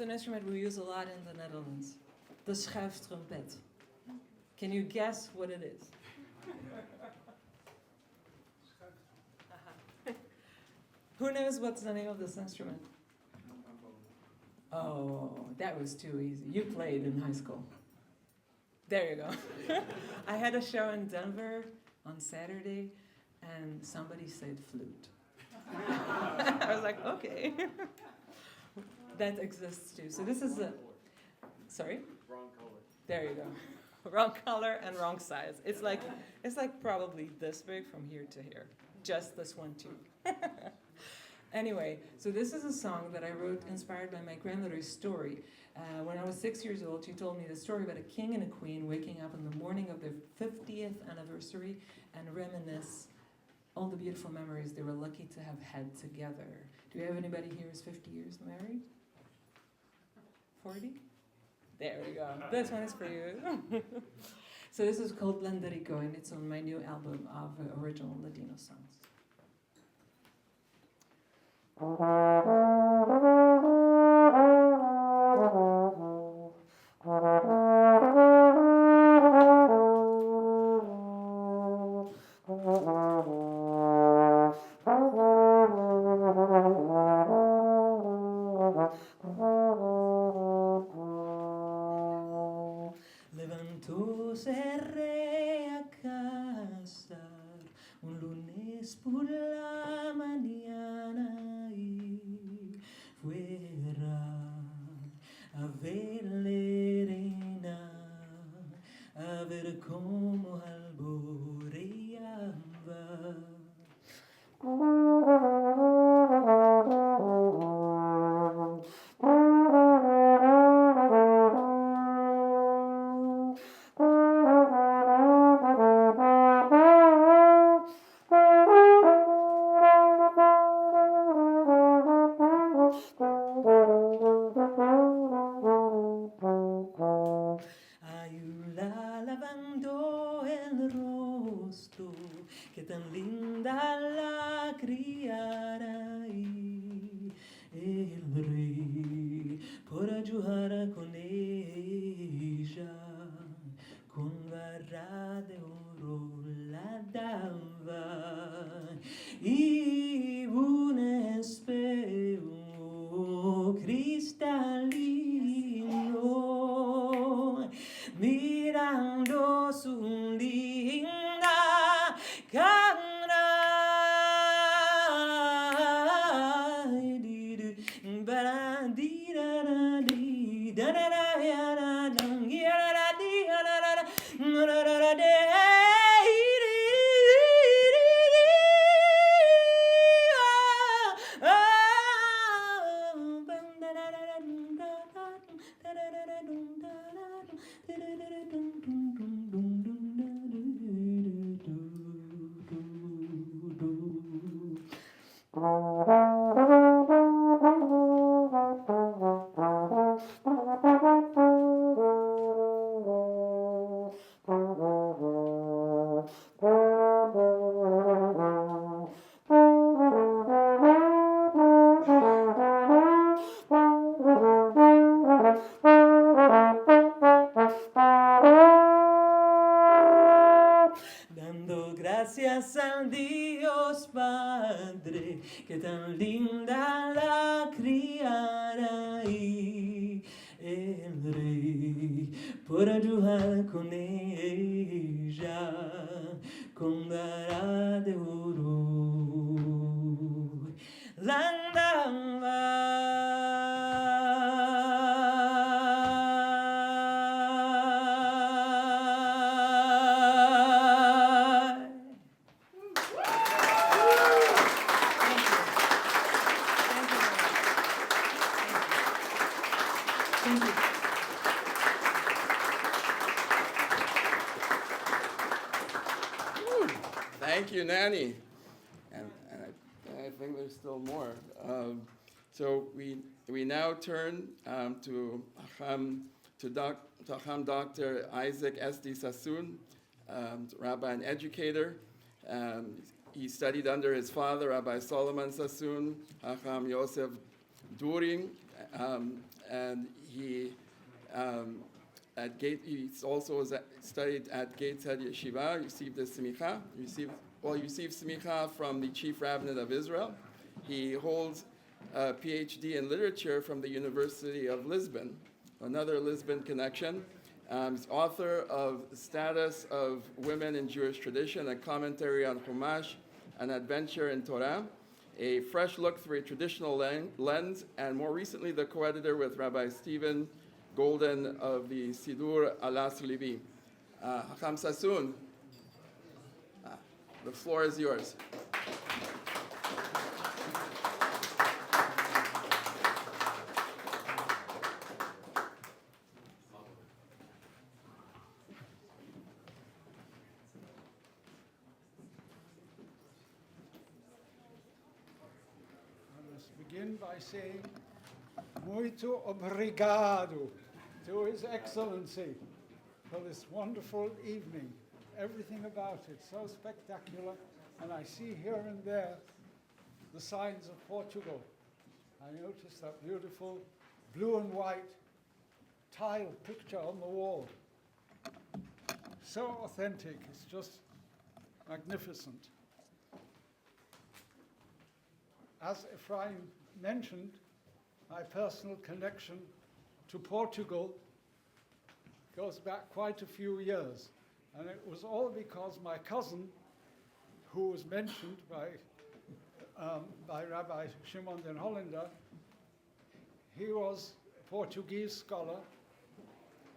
Speaker 6: an instrument we use a lot in the Netherlands. The schuiftrompet. Can you guess what it is? Who knows what's the name of this instrument? Oh, that was too easy. You played in high school. There you go. I had a show in Denver on Saturday, and somebody said flute. I was like, okay. That exists too. So this is a, sorry?
Speaker 3: Wrong color.
Speaker 6: There you go. Wrong color and wrong size. It's like probably this big from here to here. Just this one too. Anyway, so this is a song that I wrote inspired by my grandmother's story. When I was 6 years old, she told me the story about a king and a queen waking up in the morning of their 50th anniversary and reminisce all the beautiful memories they were lucky to have had together. Do we have anybody here who's 50 years married? 40? There we go. This one is for you. So this is called Landerico, and it's on my new album of original Ladino songs. Levantóse re a casa un lunes por la mañana y fuera a ver la arena, a ver cómo alboreaba. Ayula lavando el rostro, que tan linda la criara y el rey por ayudar con ella, con vara de oro la daba y un espejo cristalino mirando su linda cara. Dando gracias al Dios Padre, que tan linda la criara y el rey por ayudar con ella, con vara de oro la
Speaker 3: Thank you, Nanny. And I think there's still more. So we now turn to Dr. Isaac S.D. Sassoon, rabbi and educator. He studied under his father, Rabbi Solomon Sassoon, Hacham Yosef During, and he also studied at Gateshead Yeshiva, received the smicha, received smicha from the chief rabbinate of Israel. He holds a PhD in literature from the University of Lisbon, another Lisbon connection. He's author of Status of Women in Jewish Tradition, a commentary on Chumash, an adventure in Torah, a fresh look through a traditional lens, and more recently the co-editor with Rabbi Stephen Golden of the Sidur Alas Libi. Hacham Sassoon, the floor is yours.
Speaker 7: Begin by saying muito obrigado to His Excellency for this wonderful evening. Everything about it so spectacular, and I see here and there the signs of Portugal. I noticed that beautiful blue and white tile picture on the wall. So authentic, it's just magnificent. As Ephraim mentioned, my personal connection to Portugal goes back quite a few years. And it was all because my cousin, who was mentioned by Rabbi Shimon den Hollander, he was a Portuguese scholar,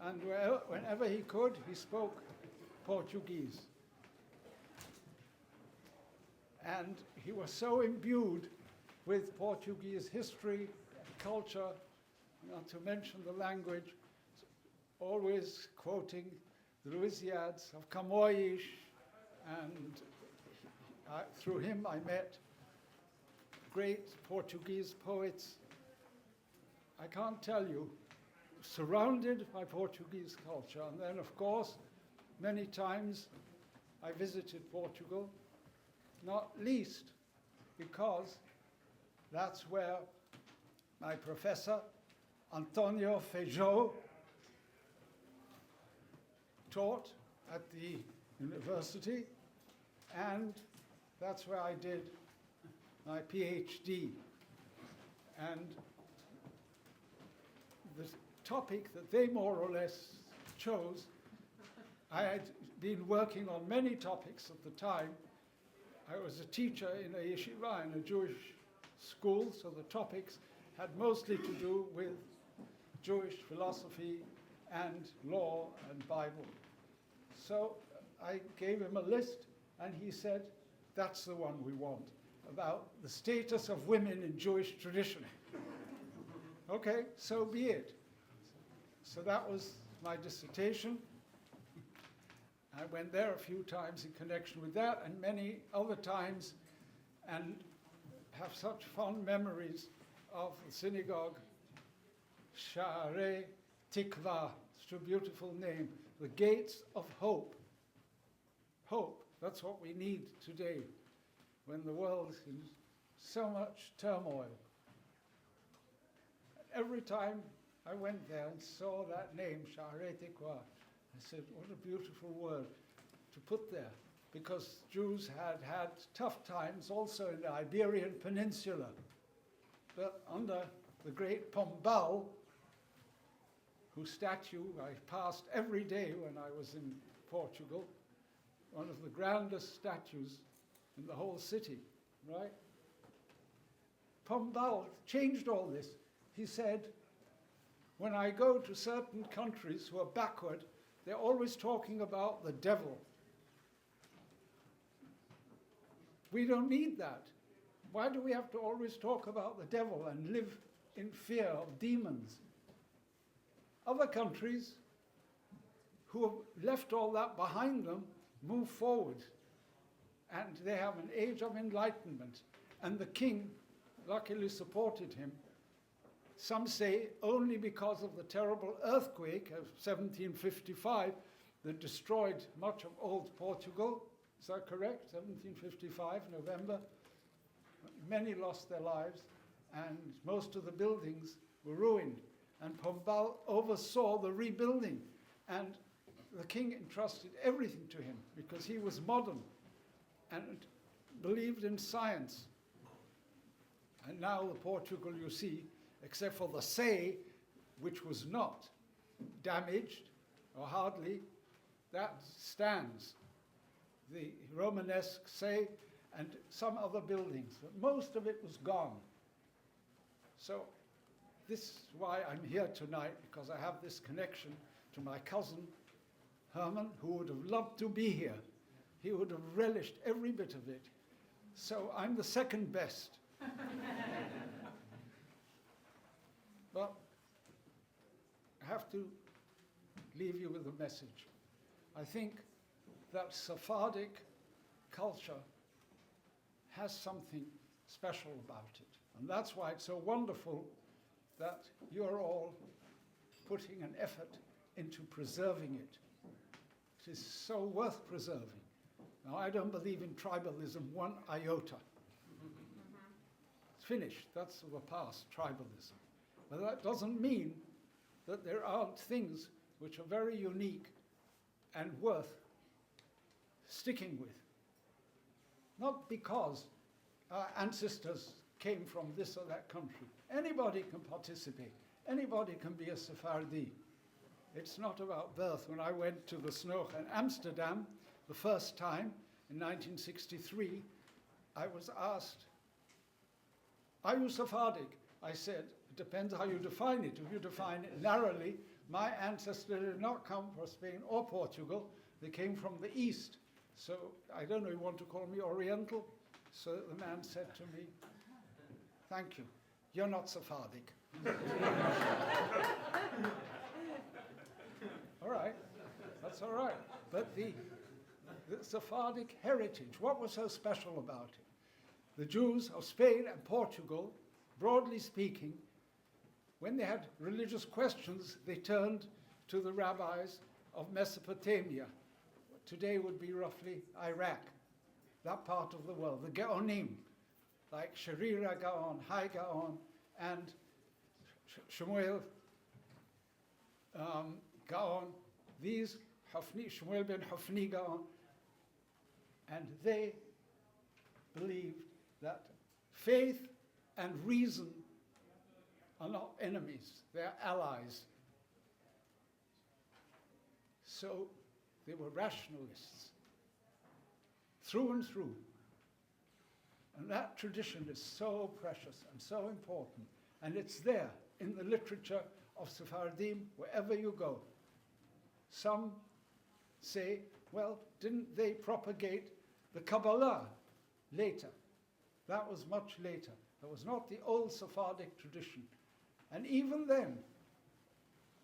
Speaker 7: and whenever he could, he spoke Portuguese. And he was so imbued with Portuguese history, culture, not to mention the language, always quoting the Louisiades of Camões, and through him I met great Portuguese poets. I can't tell you, surrounded by Portuguese culture. And then, of course, many times I visited Portugal, not least because that's where my professor, Antonio Feijó, taught at the university, and that's where I did my PhD. And the topic that they more or less chose, I had been working on many topics at the time. I was a teacher in a yeshiva, in a Jewish school, so the topics had mostly to do with Jewish philosophy and law and Bible. So I gave him a list, and he said, that's the one we want, about the status of women in Jewish tradition. Okay, so be it. So that was my dissertation. I went there a few times in connection with that, and many other times, and have such fond memories of the synagogue, Sha'arei Tikva. It's a beautiful name. The gates of hope. Hope, that's what we need today when the world is in so much turmoil. Every time I went there and saw that name, Sha'arei Tikva, I said, what a beautiful word to put there, because Jews had had tough times also in the Iberian Peninsula. But under the great Pombal, whose statue I passed every day when I was in Portugal, one of the grandest statues in the whole city, right? Pombal changed all this. He said, when I go to certain countries who are backward, they're always talking about the devil. We don't need that. Why do we have to always talk about the devil and live in fear of demons? Other countries who have left all that behind them move forward, and they have an age of enlightenment. And the king luckily supported him. Some say only because of the terrible earthquake of 1755 that destroyed much of old Portugal, Is that correct? 1755, November. Many lost their lives, and most of the buildings were ruined. And Pombal oversaw the rebuilding, and the king entrusted everything to him because he was modern and believed in science. And now the Portugal, you see, except for the Sei, which was not damaged, or hardly, that stands. The Romanesque Sei and some other buildings, but most of it was gone. So this is why I'm here tonight, because I have this connection to my cousin, Herman, who would have loved to be here. He would have relished every bit of it. So I'm the second best. But I have to leave you with a message. I think that Sephardic culture has something special about it. And that's why it's so wonderful that you're all putting an effort into preserving it. It is so worth preserving. Now, I don't believe in tribalism one iota. It's finished. That's of the past, tribalism. But that doesn't mean that there aren't things which are very unique and worth sticking with. Not because our ancestors came from this or that country. Anybody can participate. Anybody can be a Sephardi. It's not about birth. When I went to the Snoch in Amsterdam the first time in 1963, I was asked, "Are you Sephardic?" I said, "It depends how you define it. If you define it narrowly, my ancestors did not come from Spain or Portugal. They came from the East. So I don't know, you want to call me Oriental?" So the man said to me, "Thank you. You're not Sephardic." All right, that's all right. But the Sephardic heritage, what was so special about it? The Jews of Spain and Portugal, broadly speaking, when they had religious questions, they turned to the rabbis of Mesopotamia. Today would be roughly Iraq, that part of the world, the Gaonim, like Sherira Gaon, Hai Gaon, and Shmuel Gaon, these Shmuel ben Hafni Gaon, and they believed that faith and reason are not enemies, they're allies. So they were rationalists, through and through. And that tradition is so precious and so important. And it's there in the literature of Sephardim, wherever you go. Some say, well, didn't they propagate the Kabbalah later? That was much later. That was not the old Sephardic tradition. And even then,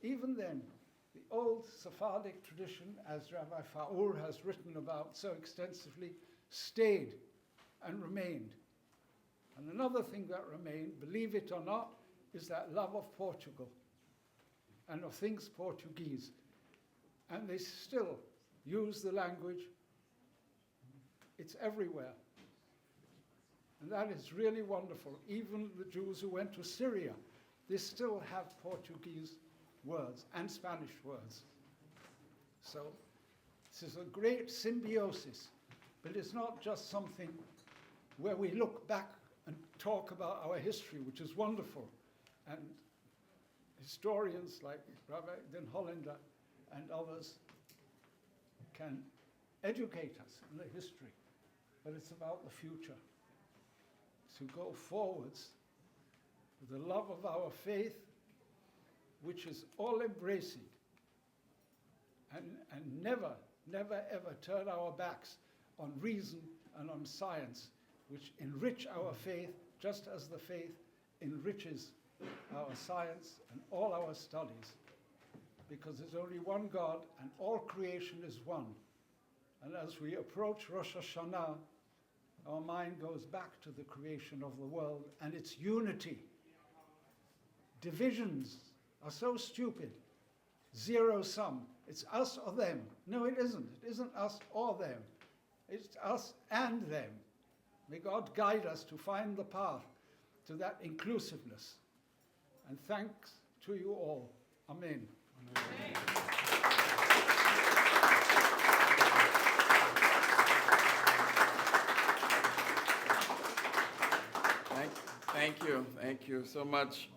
Speaker 7: the old Sephardic tradition, as Rabbi Faur has written about so extensively, stayed and remained. And another thing that remained, believe it or not, is that love of Portugal and of things Portuguese. And they still use the language. It's everywhere. And that is really wonderful. Even the Jews who went to Syria, they still have Portuguese words and Spanish words. So this is a great symbiosis, but it's not just something where we look back and talk about our history, which is wonderful. And historians like Rabbi Den Hollander and others can educate us in the history, but it's about the future. To go forwards with the love of our faith, which is all-embracing, and never, never, ever turn our backs on reason and on science, which enrich our faith just as the faith enriches our science and all our studies, because there's only one God and all creation is one. And as we approach Rosh Hashanah, our mind goes back to the creation of the world and its unity. Divisions are so stupid. Zero sum. It's us or them. No, it isn't. It isn't us or them. It's us and them. May God guide us to find the path to that inclusiveness. And thanks to you all. Amen.
Speaker 3: Thank you so much.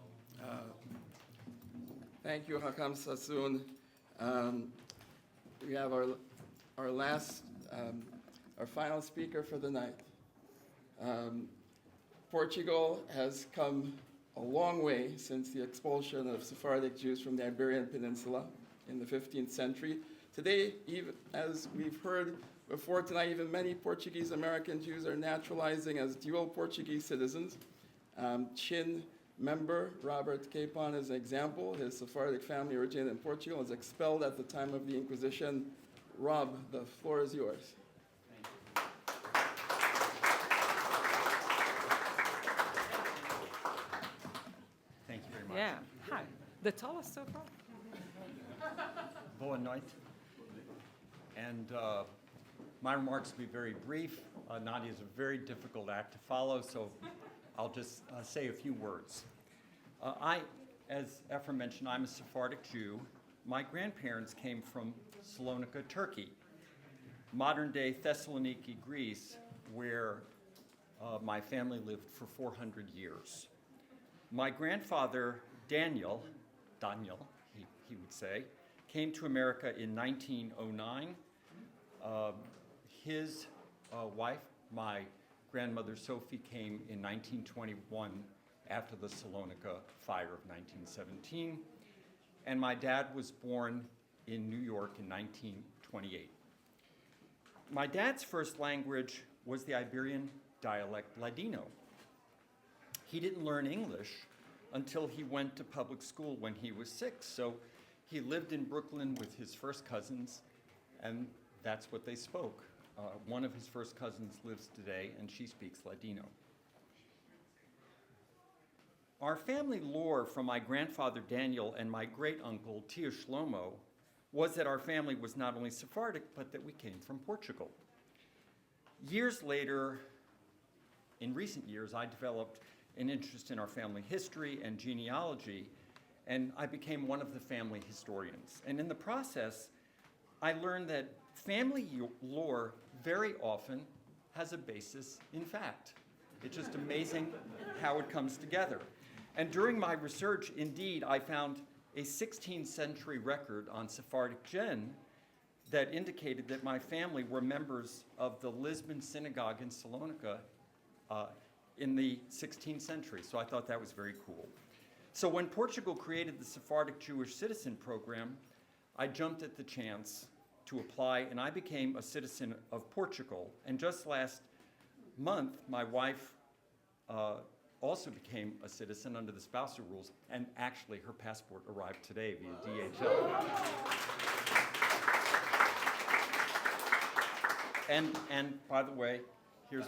Speaker 3: Thank you, Hakam Sassoon. We have our last, our final speaker for the night. Portugal has come a long way since the expulsion of Sephardic Jews from the Iberian Peninsula in the 15th century. Today, even as we've heard before tonight, even many Portuguese American Jews are naturalizing as dual Portuguese citizens. SHIN member Robert Capon is an example. His Sephardic family originated in Portugal, was expelled at the time of the Inquisition. Rob, the floor is yours.
Speaker 8: Thank you very much.
Speaker 6: Yeah. Hi. The tallest so far.
Speaker 8: Boa noite. And my remarks will be very brief. Nadia is a very difficult act to follow, so I'll just say a few words. As Ephraim mentioned, I'm a Sephardic Jew. My grandparents came from Salonika, Turkey, modern-day Thessaloniki, Greece, where my family lived for 400 years. My grandfather, Daniel, he would say, came to America in 1909. His wife, my grandmother Sophie, came in 1921 after the Salonika fire of 1917. And my dad was born in New York in 1928. My dad's first language was the Iberian dialect Ladino. He didn't learn English until he went to public school when he was 6. So he lived in Brooklyn with his first cousins, and that's what they spoke. One of his first cousins lives today, and she speaks Ladino. Our family lore from my grandfather Daniel and my great-uncle Tia Shlomo was that our family was not only Sephardic, but that we came from Portugal. Years later, in recent years, I developed an interest in our family history and genealogy, and I became one of the family historians. And in the process, I learned that family lore very often has a basis in fact. It's just amazing how it comes together. And during my research, indeed, I found a 16th century record on Sephardic Gen that indicated that my family were members of the Lisbon Synagogue in Salonika in the 16th century. So I thought that was very cool. So when Portugal created the Sephardic Jewish Citizen Program, I jumped at the chance to apply, and I became a citizen of Portugal. And just last month, my wife also became a citizen under the spousal rules, and actually her passport arrived today via DHL. And by the way, here's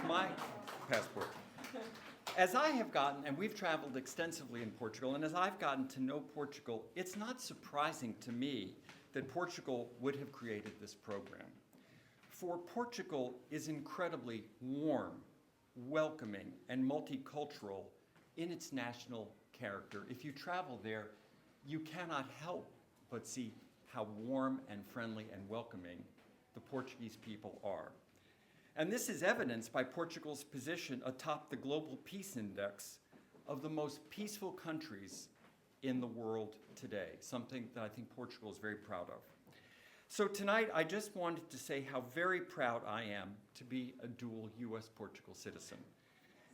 Speaker 8: my passport. As I have gotten, and we've traveled extensively in Portugal, and as I've gotten to know Portugal, it's not surprising to me that Portugal would have created this program. For Portugal is incredibly warm, welcoming, and multicultural in its national character. If you travel there, you cannot help but see how warm and friendly and welcoming the Portuguese people are. And this is evidenced by Portugal's position atop the Global Peace Index of the most peaceful countries in the world today, something that I think Portugal is very proud of. So tonight, I just wanted to say how very proud I am to be a dual US-Portugal citizen,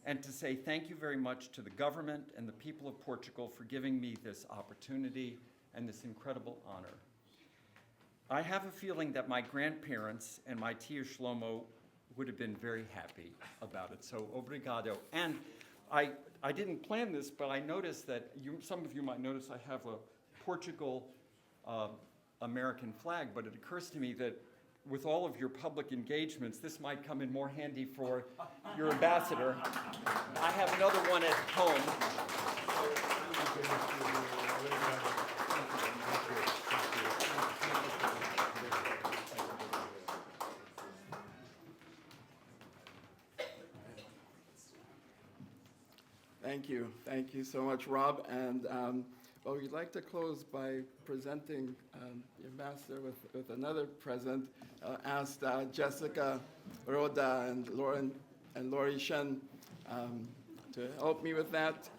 Speaker 8: and to say thank you very much to the government and the people of Portugal for giving me this opportunity and this incredible honor. I have a feeling that my grandparents and my tia Shlomo would have been very happy about it. So, obrigado. And I didn't plan this, but I noticed that some of you might notice I have a Portugal American flag, but it occurs to me that with all of your public engagements, this might come in more handy for your ambassador. I have another one at home.
Speaker 3: Thank you. Thank you so much, Rob. And well, we'd like to close by presenting the ambassador with another present. Asked Jessica, Rhoda, and Lauren and Lori Shen to help me with that.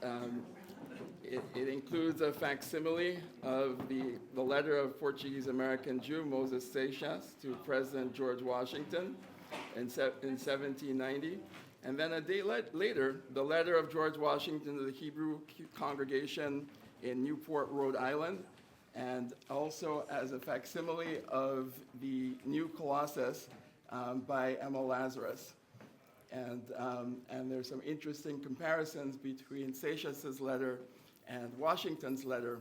Speaker 3: It includes a facsimile of the letter of Portuguese-American Jew Moses Seixas to President George Washington in 1790. And then a day later, the letter of George Washington to the Hebrew congregation in Newport, Rhode Island, and also as a facsimile of the New Colossus by Emma Lazarus. And there's some interesting comparisons between Seixas's letter and Washington's letter.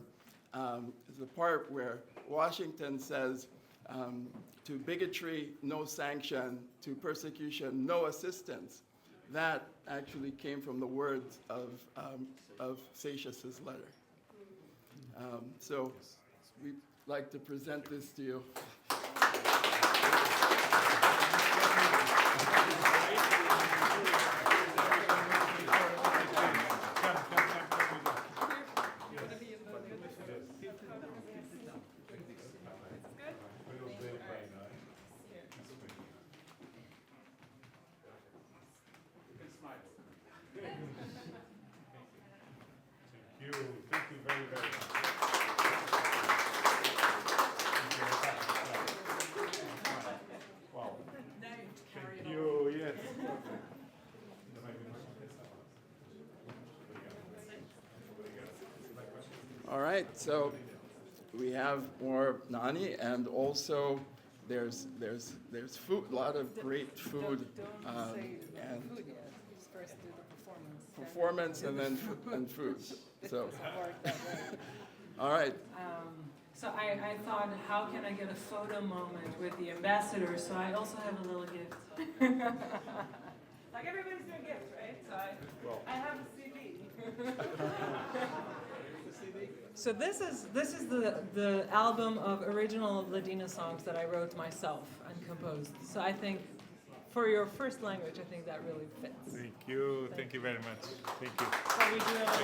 Speaker 3: There's a part where Washington says, to bigotry, no sanction, to persecution, no assistance. That actually came from the words of Seixas's letter. So we'd like to present this to you.
Speaker 2: Thank you very, very much. Wow. Thank you, yes.
Speaker 3: All right, so we have more nani, and also there's food, a lot of great food,
Speaker 6: Don't say
Speaker 3: and
Speaker 6: food yet. Just first do the
Speaker 3: performance and then and food. So,
Speaker 6: Doesn't work that way.
Speaker 3: all right.
Speaker 6: So I thought, how can I get a photo moment with the ambassador? So I also have a little gift. Like everybody's doing gifts, right? So I have a CD. So this is the album of original Ladina songs that I wrote myself and composed. So I think for your first language, I think that really fits.
Speaker 2: Thank you. Thank you very much. Thank you.
Speaker 6: So we do have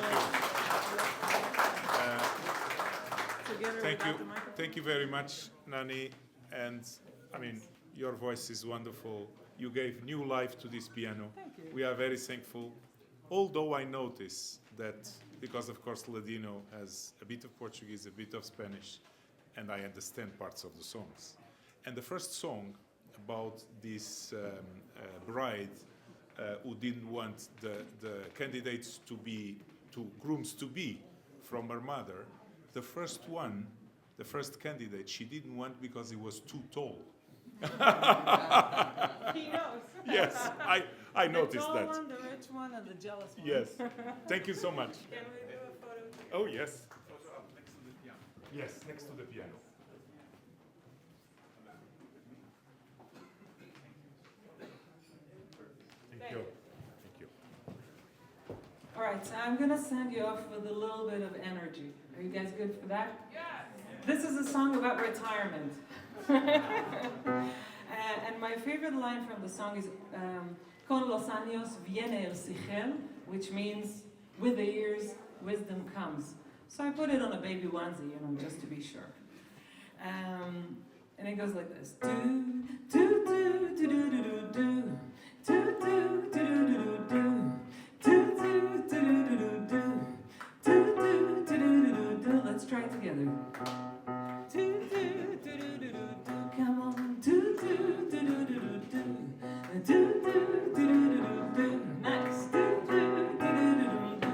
Speaker 6: together
Speaker 2: Thank you.
Speaker 6: without the microphone.
Speaker 2: Thank you very much, Nani. And I mean, your voice is wonderful. You gave new life to this piano.
Speaker 6: Thank you.
Speaker 2: We are very thankful. Although I notice that, because of course Ladino has a bit of Portuguese, a bit of Spanish, and I understand parts of the songs. And the first song about this bride who didn't want the candidates to be, grooms to be from her mother, the first one, the first candidate, she didn't want because he was too tall.
Speaker 6: He knows.
Speaker 2: Yes, I noticed
Speaker 6: The tall
Speaker 2: that.
Speaker 6: one, the rich one, and the jealous one.
Speaker 2: Yes. Thank you so much.
Speaker 6: Can we do a photo together?
Speaker 2: Oh, yes. Yes, next to the piano. Thank you. Thank you.
Speaker 6: All right, so I'm gonna send you off with a little bit of energy. Are you guys good for that? Yes. This is a song about retirement. And my favorite line from the song is Con los años viene el sigel, which means with the years, wisdom comes. So I put it on a baby onesie, just to be sure. And it goes like this. Do, do, do, do, do, do, do, do. Do, do, do, do, do, do. Do, do, do, do, do, do, do. Do, do, do, do, do, do, do. Let's try it together. Do, do, do, do, do, do, do. Come on. Do, do, do, do, do, do, do. Do, do, do, do, do, do. Nice. Do, do, do, do, do, do.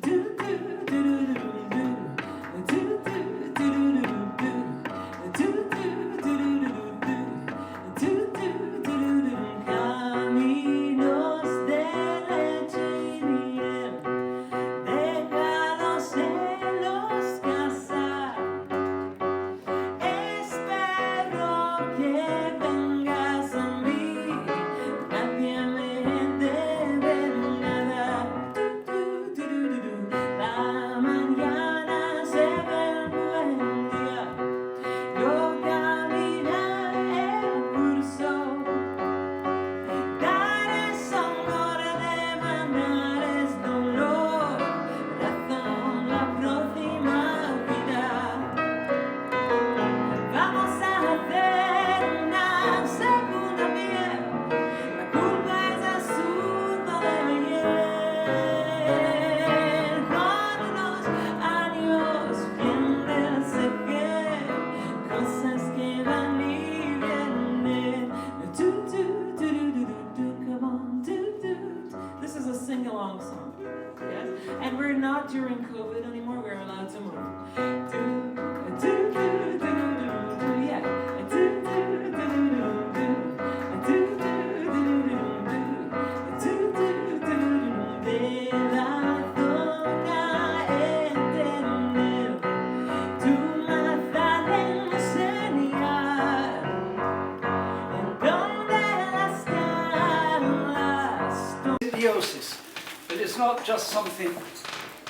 Speaker 6: Do, do, do, do, do, do. Do, do, do, do, do, do. Do, do, do, do, do, do. Do, do, do, do, do. sing-along song. Yes? And we're not during COVID anymore, we're allowed to move. Yeah.
Speaker 9: Symbiosis. But it's not just something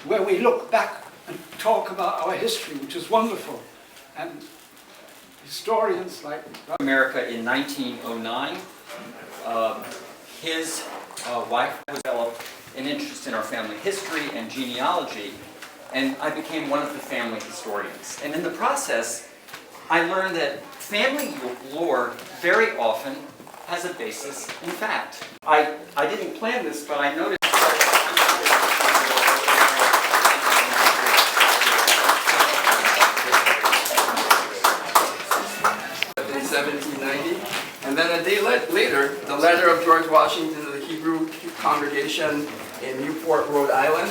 Speaker 9: where we look back and talk about our history, which is wonderful. And historians like
Speaker 8: America in 1909. His wife developed an interest in our family history and genealogy, and I became one of the family historians. And in the process, I learned that family lore very often has a basis in fact. I didn't plan this, but I noticed
Speaker 3: in 1790, and then a day later, the letter of George Washington to the Hebrew congregation in Newport, Rhode Island,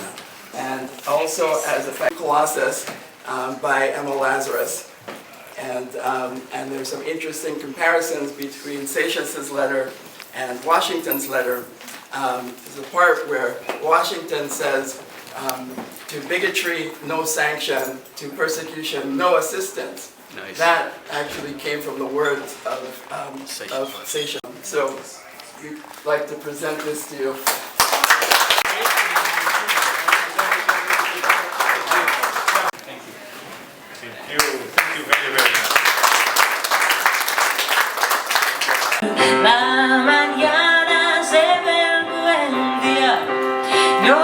Speaker 3: and also as a Colossus by Emma Lazarus. And there's some interesting comparisons between Seixas' letter and Washington's letter. There's a part where Washington says, to bigotry, no sanction, to persecution, no assistance. Nice. That actually came from the words of Seixas. So we'd like to present this to you.
Speaker 2: Thank you very, very much.
Speaker 10: La mañana se ve buen día. Yo